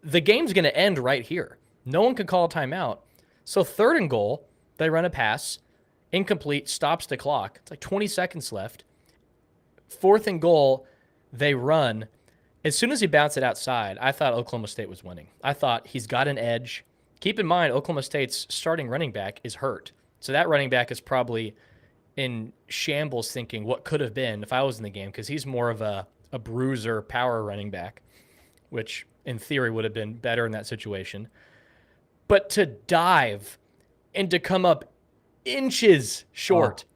The game's going to end right here. No one could call a timeout. So 3rd and goal, they run a pass. Incomplete, stops the clock. It's like 20 seconds left. 4th and goal, they run. As soon as he bounced it outside, I thought Oklahoma State was winning. I thought he's got an edge. Keep in mind, Oklahoma State's starting running back is hurt. So that running back is probably in shambles thinking what could have been if I was in the game, because he's more of a bruiser power running back, which in theory would have been better in that situation. But to dive and to come up inches short,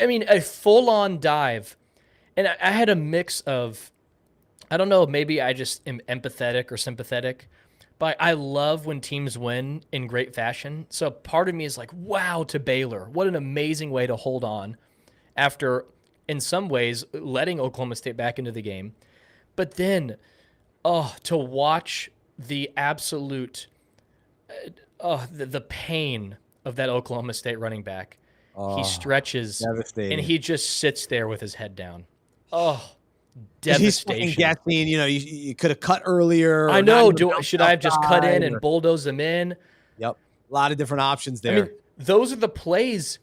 I mean, a full-on dive. And I had a mix of, I don't know, maybe I just am empathetic or sympathetic, but I love when teams win in great fashion. So part of me is like, wow, to Baylor. What an amazing way to hold on after, in some ways, letting Oklahoma State back into the game. But then, to watch the absolute, the pain of that Oklahoma State running back. He stretches, and he just sits there with his head down. Devastation. He's guessing, you could have cut earlier. I know. Should I have just cut in and bulldoze them in? Yep. A lot of different options there. I mean, those are the plays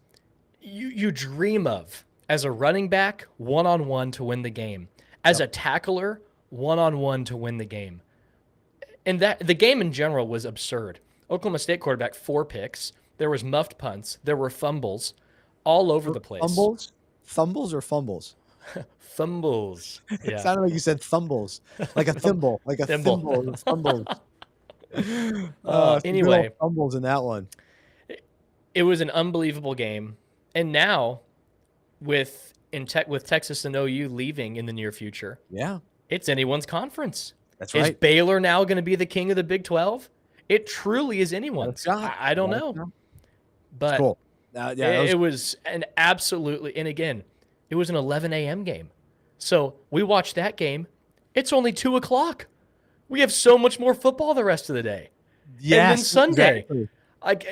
you dream of as a running back, one-on-one to win the game. As a tackler, one-on-one to win the game. And that the game in general was absurd. Oklahoma State quarterback, 4 picks. There was muffed punts. There were fumbles all over the place. Fumbles or fumbles? Fumbles. Yeah. It sounded like you said thumbles, like a thimble, like a thimble. Fumbles. Anyway, fumbles in that one. It was an unbelievable game, and now with Texas and OU leaving in the near future, it's anyone's conference. That's right. Is Baylor now going to be the king of the Big 12? It truly is anyone's. I don't know. But cool. It was an absolutely, and again, it was an 11 a.m. game. So we watched that game. It's only 2 o'clock. We have so much more football the rest of the day. Yes, and then Sunday. Exactly.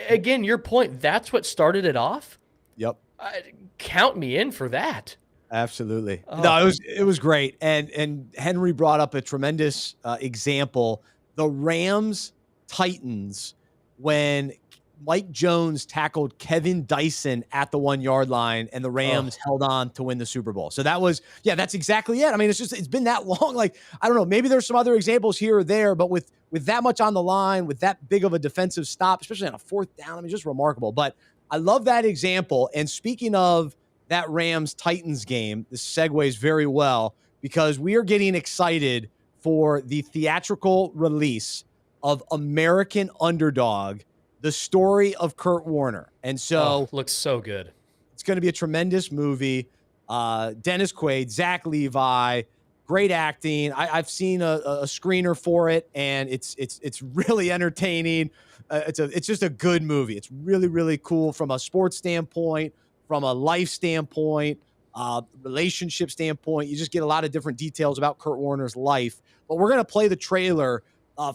Again, your point, that's what started it off. Yep. Count me in for that. Absolutely. Oh. No, it was great. And Henry brought up a tremendous example. The Rams Titans, when Mike Jones tackled Kevin Dyson at the 1-yard line and the Rams held on to win the Super Bowl. So that was, that's exactly it. I mean, it's been that long. Like, I don't know, maybe there's some other examples here or there, but with that much on the line, with that big of a defensive stop, especially on a 4th down, I mean, just remarkable. But I love that example. And speaking of that Rams Titans game, this segues very well because we are getting excited for the theatrical release of American Underdog, the story of Kurt Warner. And so looks so good. It's going to be a tremendous movie. Dennis Quaid, Zach Levi, great acting. I've seen a screener for it, and it's really entertaining. It's just a good movie. It's really, really cool from a sports standpoint, from a life standpoint, relationship standpoint. You just get a lot of different details about Kurt Warner's life. But we're going to play the trailer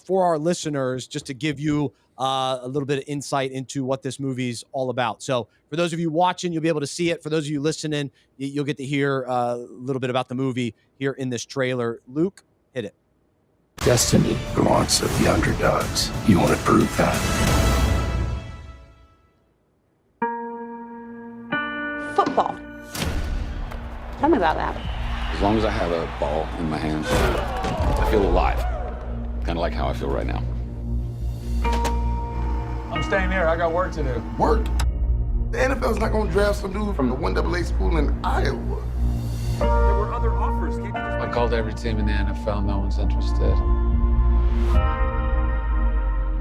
for our listeners just to give you a little bit of insight into what this movie's all about. So for those of you watching, you'll be able to see it. For those of you listening, you'll get to hear a little bit about the movie here in this trailer. Luke, hit it. Destiny belongs to the underdogs. You want to prove that? Football. Tell me about that. As long as I have a ball in my hands, I feel alive. Kind of like how I feel right now. I'm staying here. I got work to do. Work? The NFL's not going to draft some dude from the 1AA school in Iowa. There were other offers. I called every team in the NFL. No one's interested.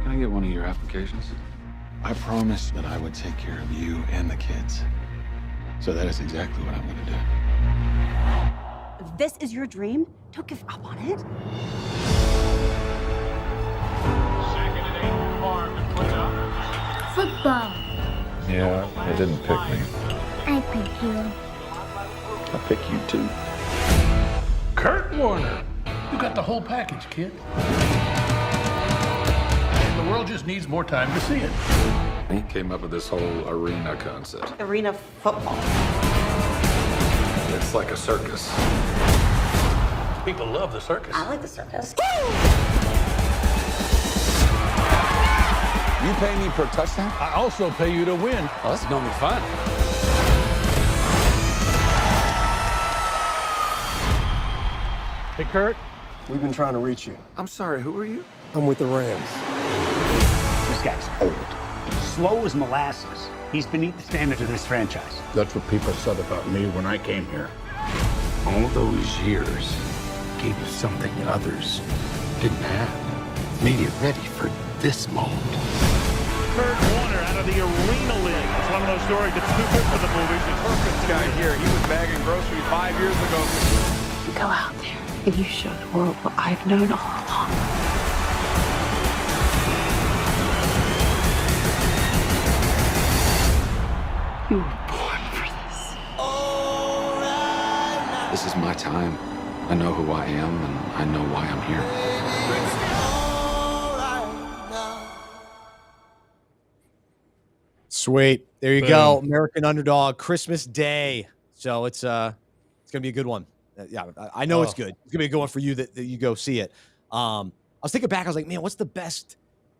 Can I get one of your applications? I promised that I would take care of you and the kids. So that is exactly what I'm going to do. If this is your dream, don't give up on it. Football. Yeah, they didn't pick me. I pick you. I pick you too. Kurt Warner. You got the whole package, kid. The world just needs more time to see it. He came up with this whole arena concept. Arena football. It's like a circus. People love the circus. I like the circus. You pay me per touchdown? I also pay you to win. Oh, this is gonna be fun. Hey, Kurt. We've been trying to reach you. I'm sorry, who are you? I'm with the Rams. This guy's old. Slow as molasses. He's beneath the standards of this franchise. That's what people said about me when I came here. All those years gave you something others didn't have. Made you ready for this moment. Kurt Warner out of the Arena League. It's one of those stories that's too good for the movies. It's perfect. This guy here, he was bagging groceries 5 years ago. You go out there and you show the world what I've known all along. You were born for this. This is my time. I know who I am, and I know why I'm here. Sweet. There you go. American Underdog, Christmas Day. So it's gonna be a good one. Yeah, I know it's good. It's gonna be a good one for you that you go see it. I was thinking back. I was like, man, what's the best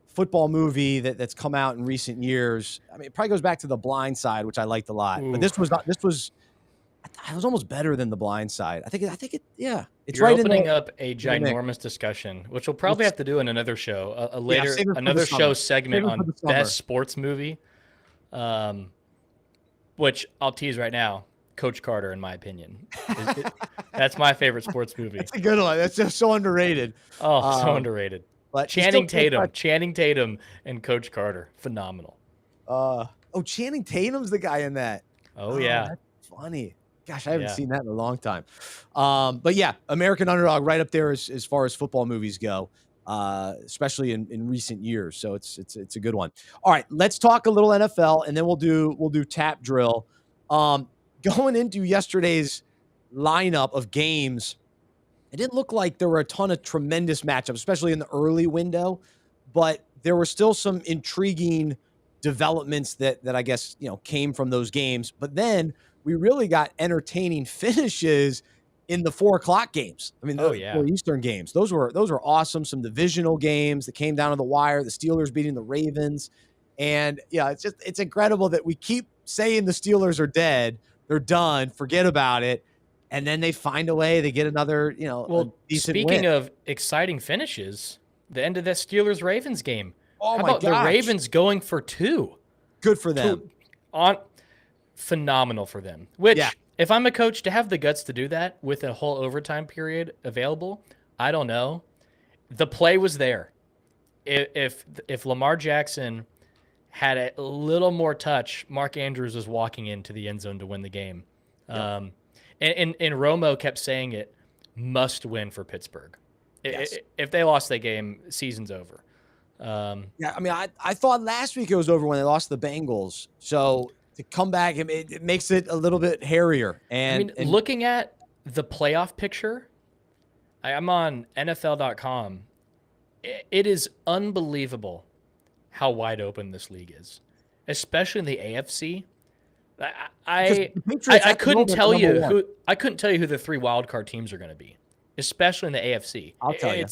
football movie that's come out in recent years? I mean, it probably goes back to The Blind Side, which I liked a lot. But this was almost better than The Blind Side. I think it. Yeah, it's You're right opening in up a ginormous discussion, which we'll probably have to do in another show, later, save it for another the show summer. segment Save it for on the summer. best sports movie. Which I'll tease right now. Coach Carter, in my opinion, that's my favorite sports movie. It's a good one. That's just so underrated. Oh, so underrated. But Channing Tatum, and Coach Carter, phenomenal. Channing Tatum's the guy in that. Oh yeah, that's funny. Gosh, I haven't seen that in a long time. But yeah, American Underdog right up there as far as football movies go. especially in recent years. So it's a good one. All right, let's talk a little NFL, and then we'll do tap drill. Going into yesterday's lineup of games, it didn't look like there were a ton of tremendous matchups, especially in the early window, but there were still some intriguing developments that I guess, came from those games. But then we really got entertaining finishes in the 4:00 games. I mean, the 4 Eastern games. Those were awesome. Some divisional games that came down to the wire. The Steelers beating the Ravens. And it's incredible that we keep saying the Steelers are dead. They're done. Forget about it. And then they find a way. They get another, a decent speaking win. of exciting finishes, the end of that Steelers-Ravens game. Oh, How my about the gosh. Ravens going for 2? Good for them. Phenomenal for them. Which, if I'm a coach, to have the guts to do that with a whole overtime period available, I don't know. The play was there. If Lamar Jackson had a little more touch, Mark Andrews was walking into the end zone to win the game. Yep. And Romo kept saying it, must win for Pittsburgh. Yes. If they lost that game, season's over. I mean, I thought last week it was over when they lost the Bengals. So to come back, it makes it a little bit hairier. And looking at the playoff picture, I'm on NFL.com. It is unbelievable how wide open this league is, especially in the AFC. I couldn't tell you who the 3 wild card teams are going to be, especially in the AFC. I'll tell you.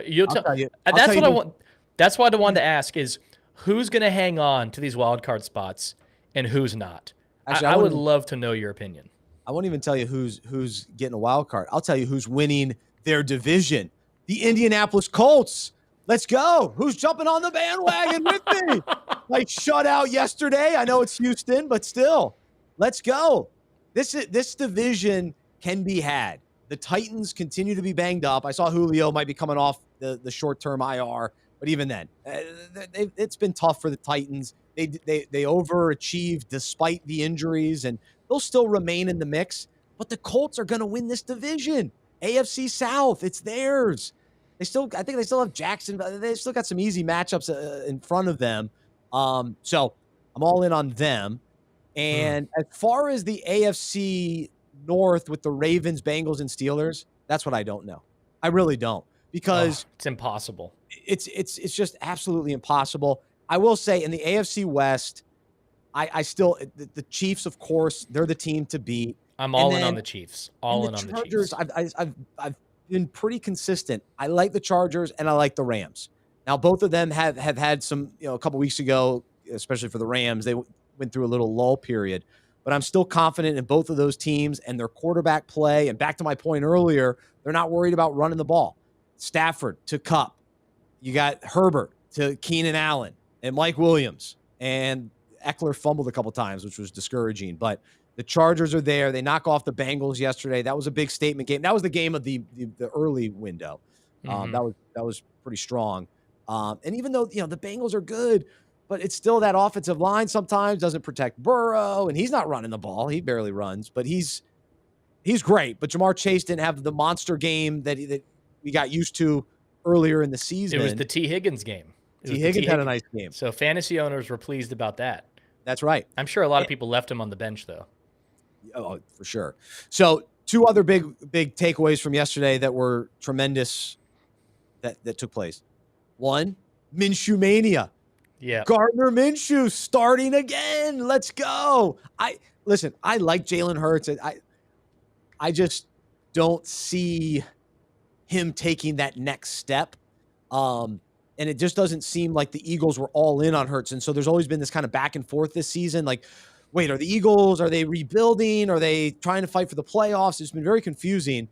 You'll tell you. That's what I want. That's what I wanted to ask is who's going to hang on to these wild card spots and who's not. Actually, I would love to know your opinion. I won't even tell you who's getting a wild card. I'll tell you who's winning their division. The Indianapolis Colts. Let's go. Who's jumping on the bandwagon with me? Like shutout yesterday. I know it's Houston, but still, let's go. This division can be had. The Titans continue to be banged up. I saw Julio might be coming off the short-term IR, but even then, it's been tough for the Titans. They overachieved despite the injuries, and they'll still remain in the mix. But the Colts are going to win this division. AFC South, it's theirs. I think they still have Jackson. They still got some easy matchups in front of them. So I'm all in on them. And as far as the AFC North with the Ravens, Bengals, and Steelers, that's what I don't know. I really don't, because it's impossible. It's just absolutely impossible. I will say in the AFC West, I still the Chiefs, of course, they're the team to beat. I'm all in on the Chiefs. All in on the Chiefs. I've been pretty consistent. I like the Chargers and I like the Rams. Now, both of them have had some, a couple weeks ago, especially for the Rams, they went through a little lull period. But I'm still confident in both of those teams and their quarterback play. And back to my point earlier, they're not worried about running the ball. Stafford to Kupp. You got Herbert to Keenan Allen and Mike Williams. And Eckler fumbled a couple times, which was discouraging. But the Chargers are there. They knock off the Bengals yesterday. That was a big statement game. That was the game of the early window. That was pretty strong. And even though the Bengals are good, but it's still that offensive line sometimes doesn't protect Burrow, and he's not running the ball. He barely runs, but he's great. But Jamar Chase didn't have the monster game that we got used to earlier in the season. It was the T. Higgins game. T. Higgins had a nice game. So fantasy owners were pleased about that. That's right. I'm sure a lot of people left him on the bench, though. Oh, for sure. So 2 other big takeaways from yesterday that were tremendous that took place. 1, Minshew mania. Yeah. Gardner Minshew starting again. Let's go. I like Jalen Hurts. I just don't see him taking that next step. And it just doesn't seem like the Eagles were all in on Hurts. And so there's always been this kind of back and forth this season. Like, wait, are the Eagles, are they rebuilding? Are they trying to fight for the playoffs? It's been very confusing.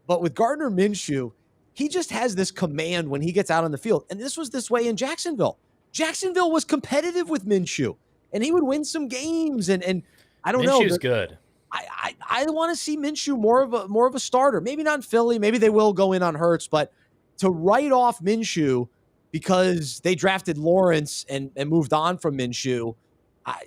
But with Gardner Minshew, he just has this command when he gets out on the field. And this was this way in Jacksonville. Jacksonville was competitive with Minshew, and he would win some games. And I don't know. Minshew's good. I want to see Minshew more of a starter. Maybe not in Philly. Maybe they will go in on Hurts. But to write off Minshew because they drafted Lawrence and moved on from Minshew, I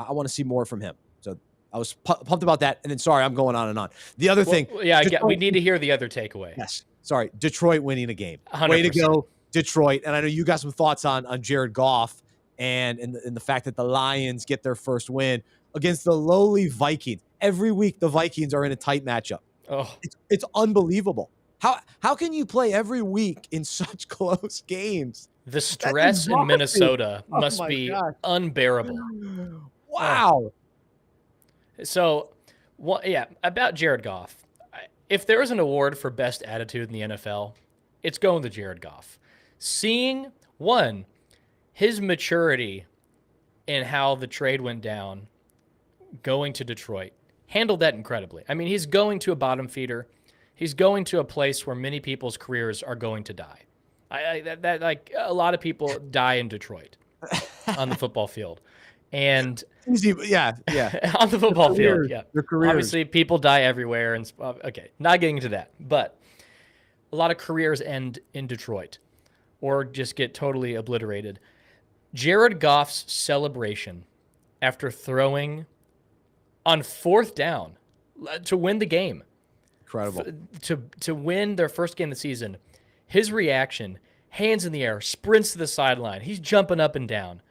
want to see more from him. So I was pumped about that. And then, sorry, I'm going on and on. The other thing. We need to hear the other takeaway. Yes. sorry, Detroit winning a game. 100%. Way to go, Detroit. And I know you got some thoughts on Jared Goff and the fact that the Lions get their first win against the lowly Vikings. Every week, the Vikings are in a tight matchup. Oh, It's unbelievable. How can you play every week in such close games? the stress in Minnesota must be unbearable. Wow. So, about Jared Goff. If there was an award for best attitude in the NFL, it's going to Jared Goff. Seeing, one, his maturity in how the trade went down, going to Detroit, handled that incredibly. I mean, he's going to a bottom feeder. He's going to a place where many people's careers are going to die. Like a lot of people die in Detroit on the football field. And yeah. on the football field, yeah. Their careers. Obviously, people die everywhere, and okay, not getting into that, but a lot of careers end in Detroit, or just get totally obliterated. Jared Goff's celebration after throwing on 4th down to win the game, incredible, to win their first game of the season, his reaction, hands in the air, sprints to the sideline, he's jumping up and down.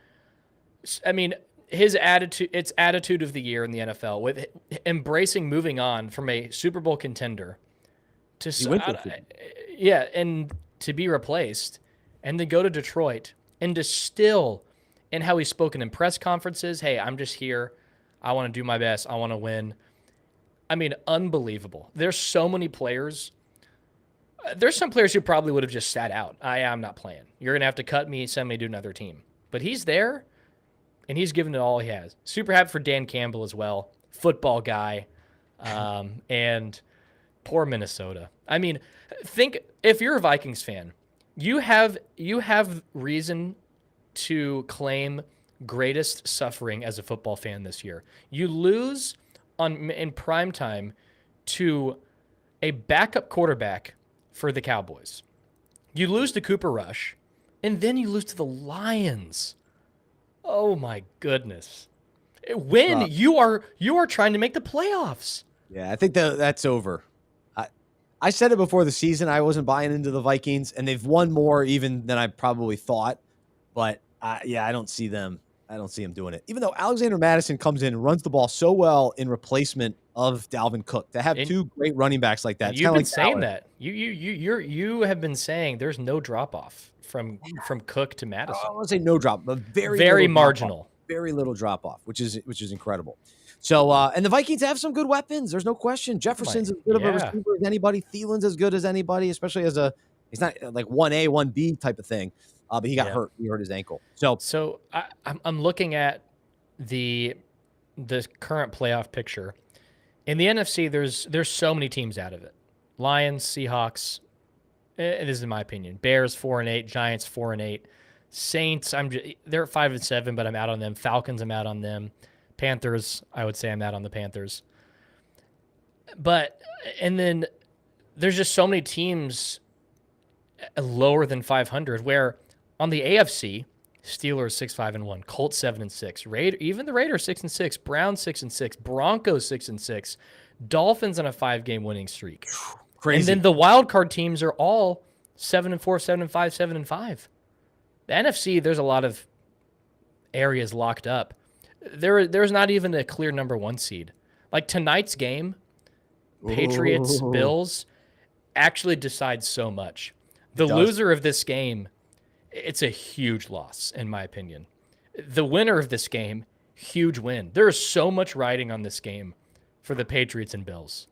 I mean, his attitude, it's attitude of the year in the NFL, with embracing moving on from a Super Bowl contender to and to be replaced, and then go to Detroit and to still, and how he's spoken in press conferences, hey, I'm just here, I want to do my best, I want to win. I mean, unbelievable. There's so many players. There's some players who probably would have just sat out. I'm not playing. You're going to have to cut me, send me to another team. But he's there, and he's given it all he has. Super happy for Dan Campbell as well, football guy, and poor Minnesota. I mean, think if you're a Vikings fan, you have reason to claim greatest suffering as a football fan this year. You lose in prime time to a backup quarterback for the Cowboys. You lose to Cooper Rush, and then you lose to the Lions. Oh my goodness. When you are trying to make the playoffs. Yeah, I think that's over. I said it before the season. I wasn't buying into the Vikings, and they've won more even than I probably thought. But I don't see them. I don't see him doing it. Even though Alexander Madison comes in and runs the ball so well in replacement of Dalvin Cook, to have two great running backs like that. You've been saying that. You have been saying there's no drop off from Cook to Madison. I won't say no drop, but very marginal. Very little drop off, which is incredible. So and the Vikings have some good weapons. There's no question. Jefferson's as good of a receiver as anybody. Thielen's as good as anybody, especially as he's not like 1A, 1B type of thing. But he got hurt. He hurt his ankle. So I'm looking at the current playoff picture. In the NFC, there's so many teams out of it. Lions, Seahawks. This is my opinion. Bears 4-8, Giants 4-8, Saints. They're 5-7, but I'm out on them. Falcons, I'm out on them. Panthers, I would say I'm out on the Panthers. And then there's just so many teams lower than 500 where. On the AFC, Steelers 6-5-1, Colts 7-6, even the Raiders 6-6, Browns 6-6, Broncos 6-6, Dolphins on a 5-game winning streak. Crazy. And then the wild card teams are all 7-4, 7-5, 7-5. The NFC, there's a lot of areas locked up. There's not even a clear number 1 seed. Like tonight's game, Patriots, Bills, actually decides so much. The loser of this game, it's a huge loss, in my opinion. The winner of this game, huge win. There is so much riding on this game for the Patriots and Bills.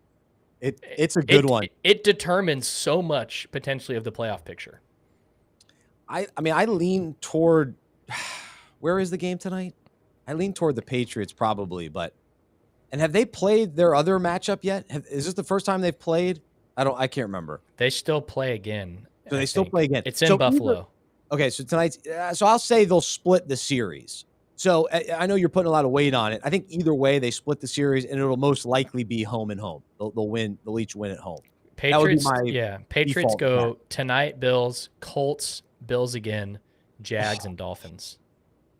It's a good one. It determines so much potentially of the playoff picture. I mean, I lean toward where is the game tonight? I lean toward the Patriots probably, and have they played their other matchup yet? Is this the first time they've played? I can't remember. They still play again. So they still play again. It's in Buffalo. Okay, so tonight's so I'll say they'll split the series. So I know you're putting a lot of weight on it. I think either way they split the series, and it'll most likely be home and home. They'll win. They'll each win at home. Patriots, Patriots go tonight. Bills, Colts, Bills again, Jags, and Dolphins.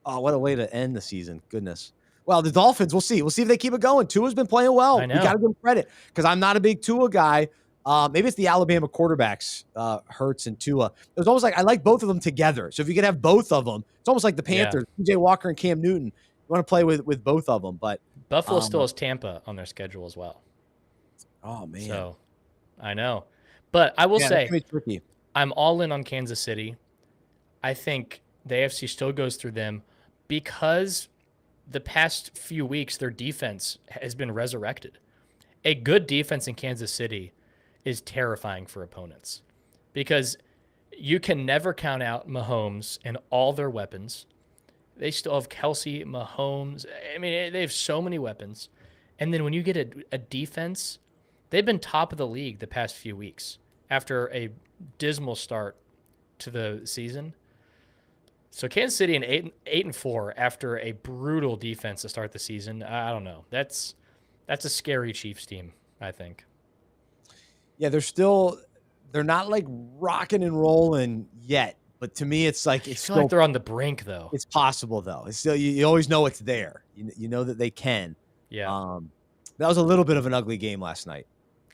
Oh, what a way to end the season! Goodness. Well, the Dolphins, we'll see. We'll see if they keep it going. Tua's been playing well. I know. We got to give him credit because I'm not a big Tua guy. Maybe it's the Alabama quarterbacks, Hurts and Tua. It was almost like I like both of them together. So if you could have both of them, it's almost like the Panthers, PJ Walker and Cam Newton. You want to play with both of them, but Buffalo still has Tampa on their schedule as well. Oh man, so I know, but I will say tricky. I'm all in on Kansas City. I think the AFC still goes through them because the past few weeks their defense has been resurrected. A good defense in Kansas City is terrifying for opponents because you can never count out Mahomes and all their weapons. They still have Kelsey, Mahomes. I mean, they have so many weapons. And then when you get a defense, they've been top of the league the past few weeks after a dismal start to the season. So Kansas City and 8-4 after a brutal defense to start the season. I don't know. That's a scary Chiefs team, I think. Yeah, they're not like rocking and rolling yet. But to me, it's like it's still like they're on the brink, though. It's possible, though. It's still you always know it's there. You know that they can. Yeah. That was a little bit of an ugly game last night.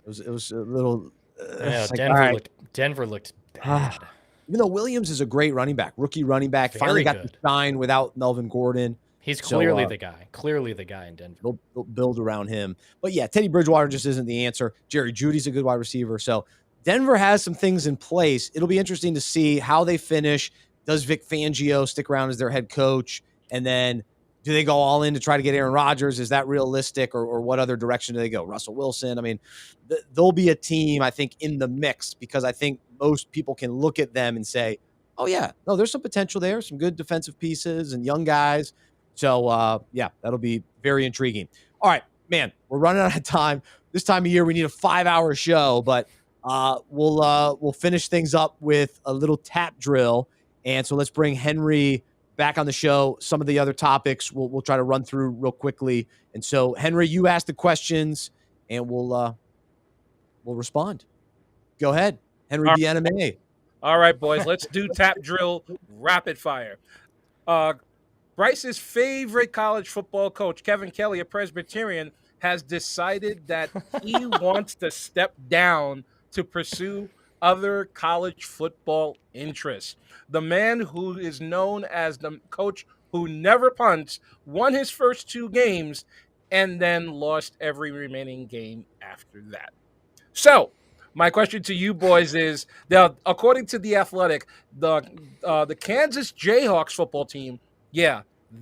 It was a little. Yeah, like, Denver looked bad. Even though Williams is a great running back, rookie running back, finally got to shine without Melvin Gordon. He's clearly the guy. Clearly the guy in Denver. They'll build around him. But yeah, Teddy Bridgewater just isn't the answer. Jerry Jeudy's a good wide receiver. So Denver has some things in place. It'll be interesting to see how they finish. Does Vic Fangio stick around as their head coach? And then do they go all in to try to get Aaron Rodgers? Is that realistic? Or what other direction do they go? Russell Wilson? I mean, they'll be a team, I think, in the mix because I think most people can look at them and say, oh, yeah, no, there's some potential there, some good defensive pieces and young guys. So, yeah, that'll be very intriguing. All right, man, we're running out of time. This time of year, we need a 5-hour show, but we'll finish things up with a little tap drill. And so let's bring Henry back on the show. Some of the other topics we'll try to run through real quickly. And so, Henry, you ask the questions, and we'll respond. Go ahead, Henry BNMA. All right, boys, let's do tap drill rapid fire. Bryce's favorite college football coach, Kevin Kelly, a Presbyterian, has decided that he wants to step down to pursue other college football interests. The man who is known as the coach who never punts won his first 2 games and then lost every remaining game after that. So, my question to you boys is, now, according to The Athletic, the Kansas Jayhawks football team,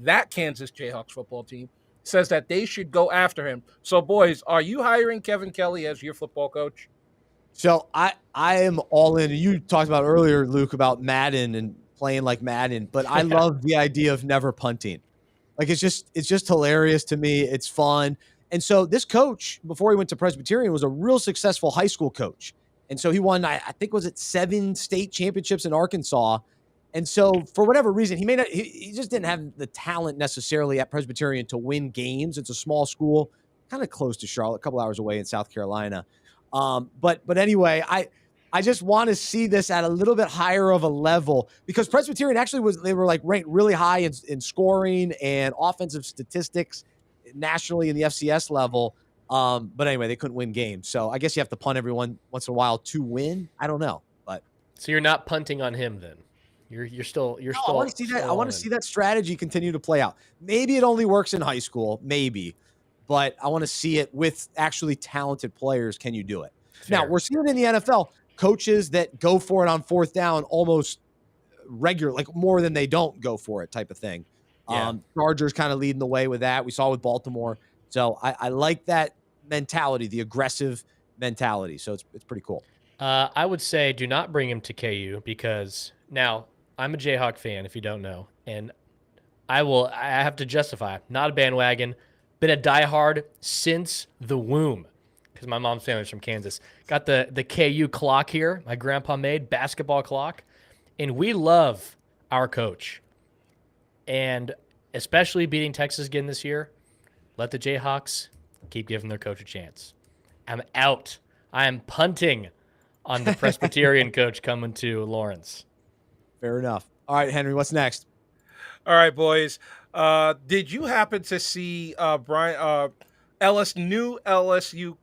that Kansas Jayhawks football team says that they should go after him. So, boys, are you hiring Kevin Kelly as your football coach? So I am all in. You talked about earlier, Luke, about Madden and playing like Madden, but I love the idea of never punting. Like it's just hilarious to me. It's fun. And so this coach, before he went to Presbyterian, was a real successful high school coach. And so he won, I think, was it 7 state championships in Arkansas. And so for whatever reason, he just didn't have the talent necessarily at Presbyterian to win games. It's a small school, kind of close to Charlotte, a couple hours away in South Carolina. But anyway, I just want to see this at a little bit higher of a level because Presbyterian actually they were like ranked really high in scoring and offensive statistics nationally in the FCS level. But anyway, they couldn't win games. So I guess you have to punt every once in a while to win. I don't know, but so you're not punting on him then. You're still. I want to see that. I want to see that strategy continue to play out. Maybe it only works in high school, maybe, but I want to see it with actually talented players. Can you do it? Fair. Now we're seeing in the NFL coaches that go for it on 4th down almost regular, like more than they don't go for it type of thing. Yeah. Chargers kind of leading the way with that. We saw with Baltimore. So I like that mentality, the aggressive mentality. So it's pretty cool. I would say do not bring him to KU because now I'm a Jayhawk fan, if you don't know, and I have to justify, not a bandwagon, been a diehard since the womb because my mom's family's from Kansas. Got the KU clock here, my grandpa made, basketball clock, and we love our coach. And especially beating Texas again this year, let the Jayhawks keep giving their coach a chance. I'm out. I am punting on the Presbyterian coach coming to Lawrence. Fair enough. All right, Henry, what's next? All right, boys. Did you happen to see new LSU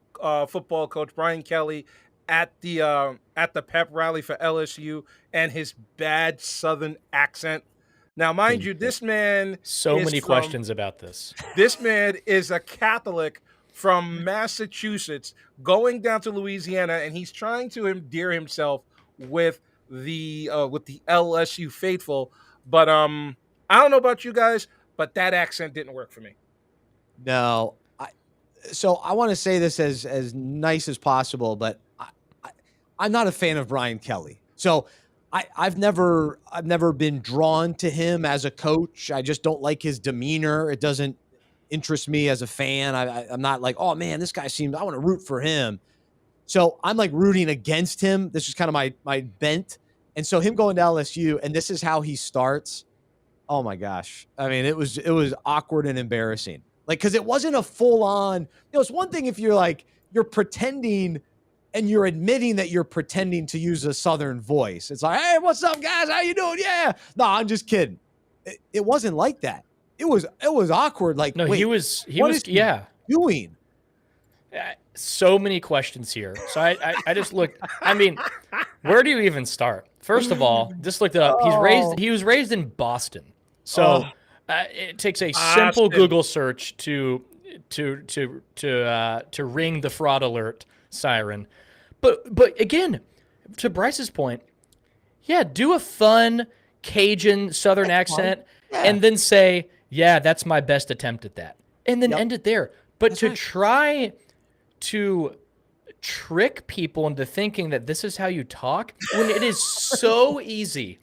football coach Brian Kelly at the pep rally for LSU and his bad Southern accent. Now, mind you, this man So many questions about this. This man is a Catholic from Massachusetts going down to Louisiana, and he's trying to endear himself with the LSU faithful. But I don't know about you guys, but that accent didn't work for me. No, so I want to say this as nice as possible, but I'm not a fan of Brian Kelly. So I've never been drawn to him as a coach. I just don't like his demeanor. It doesn't interest me as a fan. I'm not like, oh man, this guy seems, I want to root for him. So I'm like rooting against him. This is kind of my bent. And so him going to LSU, and this is how he starts. Oh my gosh. I mean, it was awkward and embarrassing. Like, cause it wasn't a full on, it's one thing if you're pretending and you're admitting that you're pretending to use a Southern voice. It's like, hey, what's up, guys? How you doing? Yeah. No, I'm just kidding. It wasn't like that. It was awkward. Like, no, wait, he was yeah, doing. So many questions here. So I just looked. I mean, where do you even start? First of all, just looked it up. He was raised in Boston. So it takes a simple Google search to ring the fraud alert siren. But again, to Bryce's point, yeah, do a fun Cajun Southern accent and then say, yeah, that's my best attempt at that. And then end it there. But to try to trick people into thinking that this is how you talk when it is so easy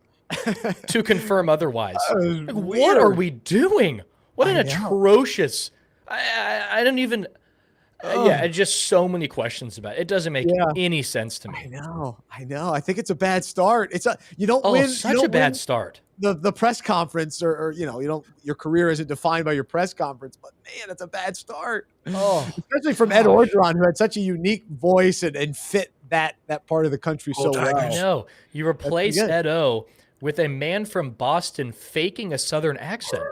to confirm otherwise. Like, what are we doing? What an atrocious. I don't even. Just so many questions about it. It doesn't make any sense to me. I know. I think it's a bad start. You don't win. Such a bad start. The press conference, or your career isn't defined by your press conference, but man, it's a bad start. Especially from Ed Orgeron, who had such a unique voice and fit that part of the country so well. I know. You replace Ed O with a man from Boston faking a Southern accent.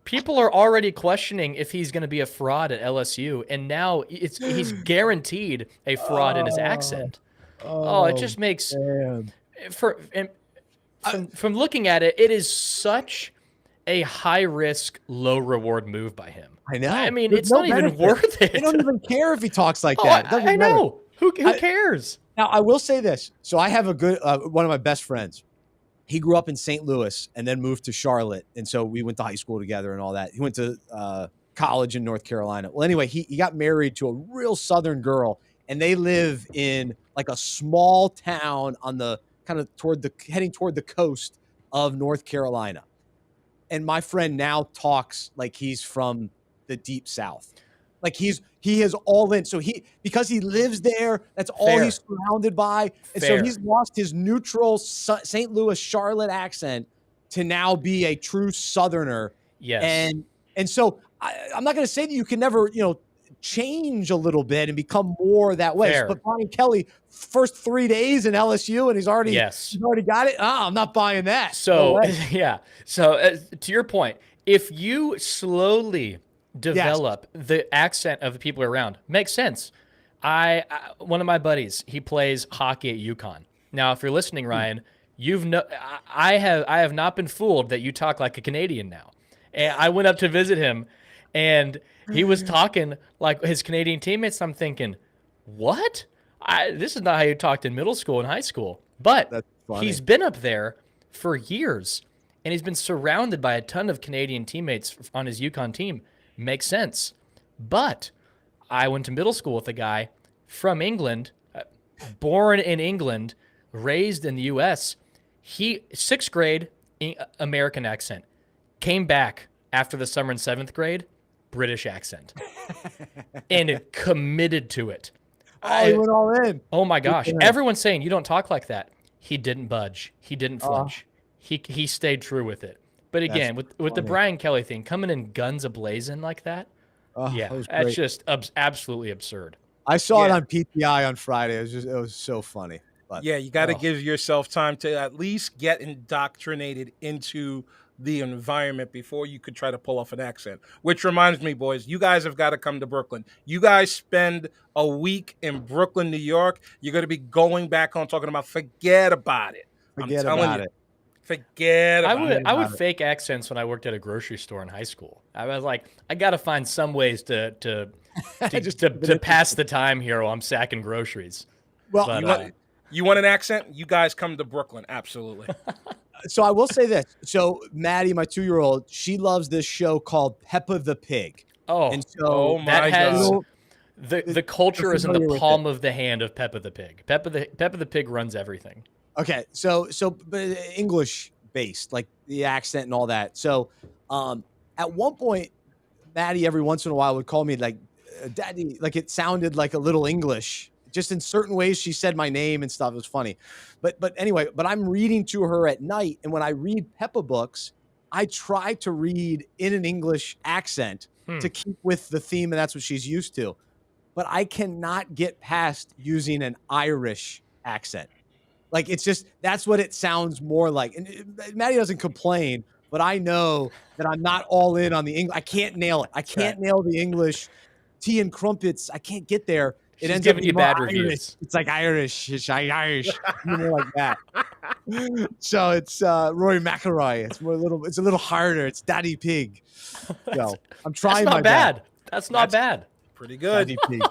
People are already questioning if he's going to be a fraud at LSU, and now he's guaranteed a fraud in his accent. It just makes from looking at it, it is such a high risk, low reward move by him. I know. I mean, it's not even worth it. They don't even care if he talks like that. I know. Who cares? Now, I will say this. So I have a good one of my best friends. He grew up in St. Louis and then moved to Charlotte. And so we went to high school together and all that. He went to college in North Carolina. Well, anyway, he got married to a real Southern girl, and they live in like a small town on the kind of heading toward the coast of North Carolina. And my friend now talks like he's from the deep South. Like he is all in. So because he lives there, that's all he's surrounded by. And so he's lost his neutral St. Louis, Charlotte accent to now be a true Southerner. Yes. And so I'm not going to say that you can never, change a little bit and become more that way. But Brian Kelly, first 3 days in LSU, and he's already got it. I'm not buying that. So, So to your point, if you slowly develop the accent of the people around, makes sense. One of my buddies, he plays hockey at UConn. Now, if you're listening, Ryan, I have not been fooled that you talk like a Canadian now. And I went up to visit him, and he was talking like his Canadian teammates. I'm thinking, what? This is not how you talked in middle school and high school. But he's been up there for years, and he's been surrounded by a ton of Canadian teammates on his UConn team. Makes sense. But I went to middle school with a guy from England, born in England, raised in the U.S. Sixth grade, American accent. Came back after the summer in seventh grade, British accent. And committed to it. He went all in. Oh, my gosh. Everyone's saying, you don't talk like that. He didn't budge. He didn't flinch. He stayed true with it. But again, with the Brian Kelly thing, coming in guns a-blazing like that, that's just absolutely absurd. I saw it on PTI on Friday. It was so funny. But, you got to give yourself time to at least get indoctrinated into the environment before you could try to pull off an accent. Which reminds me, boys, you guys have got to come to Brooklyn. You guys spend a week in Brooklyn, New York. You're going to be going back home talking about forget about it. Forget I'm telling about you. it. Forget about it. I would fake accents when I worked at a grocery store in high school. I was like, I got to find some ways to pass the time here while I'm sacking groceries. Well, But, you want an accent? You guys come to Brooklyn. Absolutely. so I will say this. So Maddie, my 2-year-old, she loves this show called Peppa the Pig. Oh, and so my God. The culture is in the familiar with palm of the hand of Peppa the Pig. Peppa the Pig runs everything. Okay, but English based, like the accent and all that. So, at one point, Maddie every once in a while would call me like Daddy, like it sounded like a little English. Just in certain ways, she said my name and stuff. It was funny, but anyway. But I'm reading to her at night, and when I read Peppa books, I try to read in an English accent to keep with the theme, and that's what she's used to. But I cannot get past using an Irish accent. Like, it's just, that's what it sounds more like. And Maddie doesn't complain, but I know that I'm not all in on the English. I can't nail it. I can't nail the English tea and crumpets. I can't get there. She's ends giving up you being more bad Irish. reviews. It's like Irish. It's Irish. More like that. So it's Rory McIlroy. It's a little harder. It's Daddy Pig. So I'm trying That's not my bad. best. That's not bad. Pretty good. Daddy Pig.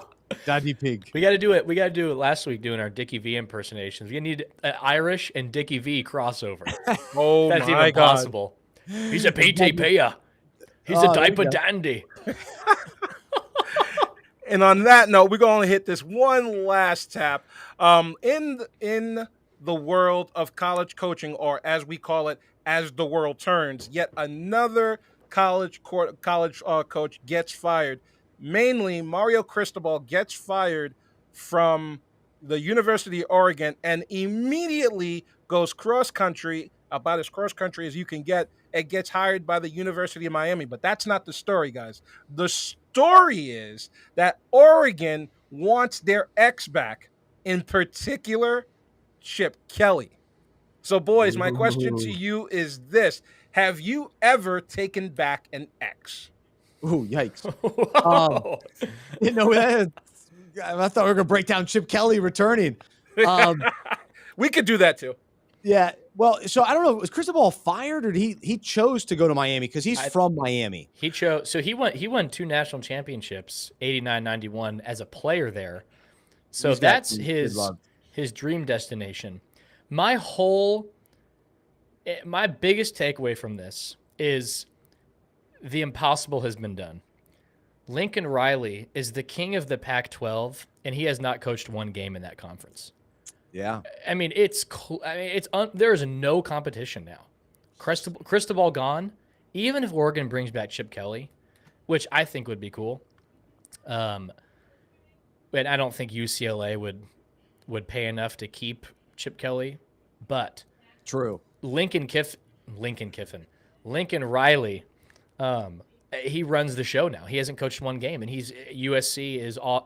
Daddy Pig. We got to do it. We got to do it last week doing our Dickie V impersonations. We need an Irish and Dickie V crossover. Oh, That's my even God. possible. He's a PT player. He's a diaper dandy. And on that note, we're going to hit this one last tap. In the world of college coaching, or as we call it, as the world turns, yet another college coach gets fired. Mainly, Mario Cristobal gets fired from the University of Oregon and immediately goes cross-country, about as cross-country as you can get, and gets hired by the University of Miami. But that's not the story, guys. The story is that Oregon wants their ex back, in particular, Chip Kelly. So, boys, my question to you is this. Have you ever taken back an ex? Ooh, yikes. You know, I thought we were going to break down Chip Kelly returning. We could do that too. Yeah. Well, so I don't know. Was Cristobal fired, or did he chose to go to Miami because he's from Miami? He chose. So he won 2 national championships, 89, 91 as a player there. So that's his dream destination. My biggest takeaway from this is the impossible has been done. Lincoln Riley is the king of the Pac-12, and he has not coached one game in that conference. Yeah. I mean, there is no competition now. Cristobal gone. Even if Oregon brings back Chip Kelly, which I think would be cool. And I don't think UCLA would pay enough to keep Chip Kelly, but true. Lincoln Riley, he runs the show now. He hasn't coached one game, and USC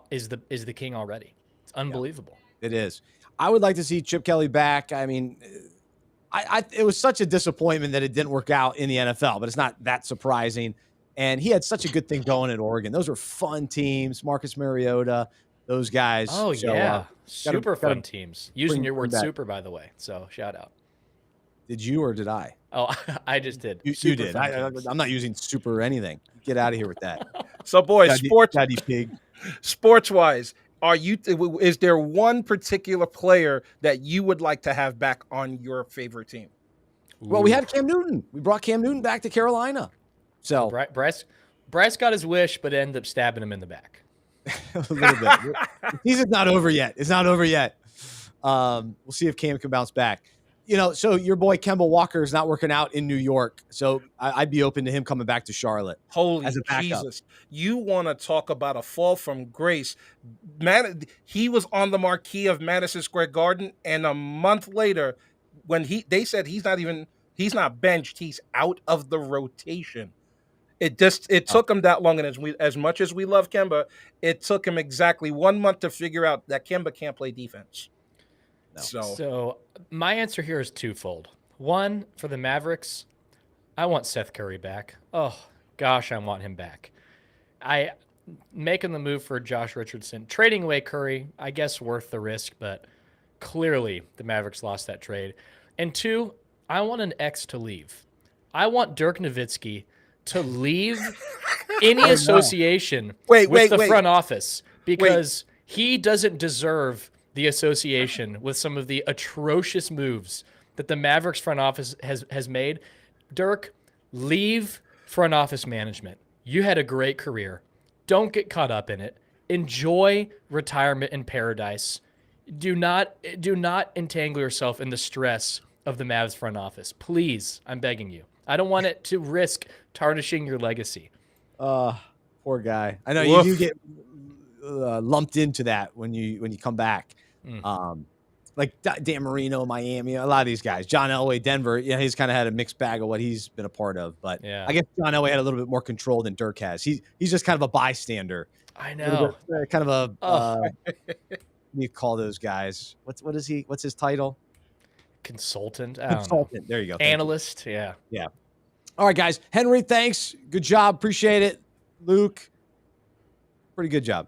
is the king already. It's unbelievable. Yeah, it is. I would like to see Chip Kelly back. I mean, it was such a disappointment that it didn't work out in the NFL, but it's not that surprising. And he had such a good thing going at Oregon. Those were fun teams. Marcus Mariota, those guys. Oh, so, yeah. Super fun teams. Using your word back. super, by the way. So shout out. Did you or did I? Oh, I just did. You did. I'm not using super or anything. Get out of here with that. So, boys, Daddy Pig. Sports-wise, is there one particular player that you would like to have back on your favorite team? Well, we had Cam Newton. We brought Cam Newton back to Carolina. So Bryce got his wish, but ended up stabbing him in the back. A little bit. The season's not over yet. It's not over yet. We'll see if Cam can bounce back. You know, so your boy Kemba Walker is not working out in New York, so I'd be open to him coming back to Charlotte. Holy Jesus. You want to talk about a fall from grace. He was on the marquee of Madison Square Garden, and a month later, when they said he's not benched, he's out of the rotation. It took him that long, and as much as we love Kemba, it took him exactly 1 month to figure out that Kemba can't play defense. No. So my answer here is twofold. One, for the Mavericks, I want Seth Curry back. Oh, gosh, I want him back. Making the move for Josh Richardson, trading away Curry, I guess worth the risk, but clearly the Mavericks lost that trade. And 2, I want an ex to leave. I want Dirk Nowitzki to leave any association with the front office because he doesn't deserve the association with some of the atrocious moves that the Mavericks front office has made. Dirk, leave front office management. You had a great career. Don't get caught up in it. Enjoy retirement in paradise. Do not entangle yourself in the stress of the Mavs front office. Please, I'm begging you. I don't want it to risk tarnishing your legacy. Poor guy. I know you do get lumped into that when you come back. Like Dan Marino, Miami, a lot of these guys. John Elway, Denver. Yeah, he's kind of had a mixed bag of what he's been a part of. But I guess John Elway had a little bit more control than Dirk has. He's just kind of a bystander. I know. Kind of a what do you call those guys? What is he? What's his title? Consultant. Consultant. There you go. Analyst. Yeah. Yeah. All right, guys. Henry, thanks. Good job. Appreciate it. Luke, pretty good job.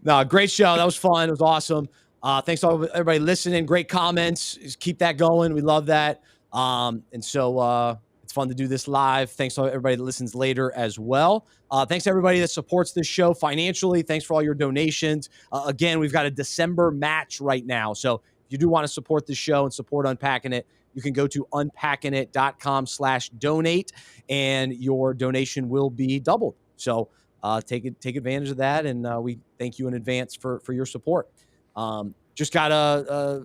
No, great show. That was fun. It was awesome. Thanks to everybody listening. Great comments. Just keep that going. We love that. And so it's fun to do this live. Thanks to everybody that listens later as well. Thanks to everybody that supports this show financially. Thanks for all your donations. Again, we've got a December match right now. So if you do want to support the show and support Unpacking It, you can go to unpackingit.com/donate and your donation will be doubled. So take advantage of that. And we thank you in advance for your support. Just got a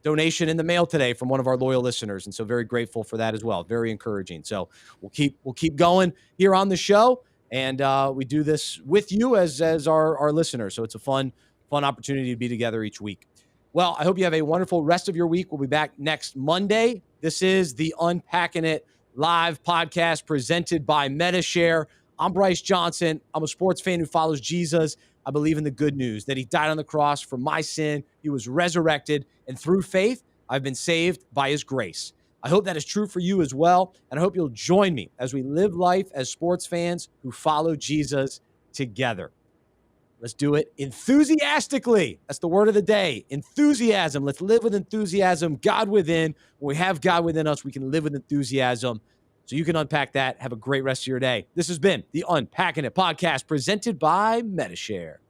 donation in the mail today from one of our loyal listeners. And so very grateful for that as well. Very encouraging. So we'll keep going here on the show. And we do this with you as our listeners. So it's a fun opportunity to be together each week. Well, I hope you have a wonderful rest of your week. We'll be back next Monday. This is the Unpacking It live podcast presented by Medi-Share. I'm Bryce Johnson. I'm a sports fan who follows Jesus. I believe in the good news that he died on the cross for my sin. He was resurrected. And through faith, I've been saved by his grace. I hope that is true for you as well. And I hope you'll join me as we live life as sports fans who follow Jesus together. Let's do it enthusiastically. That's the word of the day. Enthusiasm. Let's live with enthusiasm. God within. When we have God within us, we can live with enthusiasm. So you can unpack that. Have a great rest of your day. This has been the Unpacking It podcast presented by Medi-Share.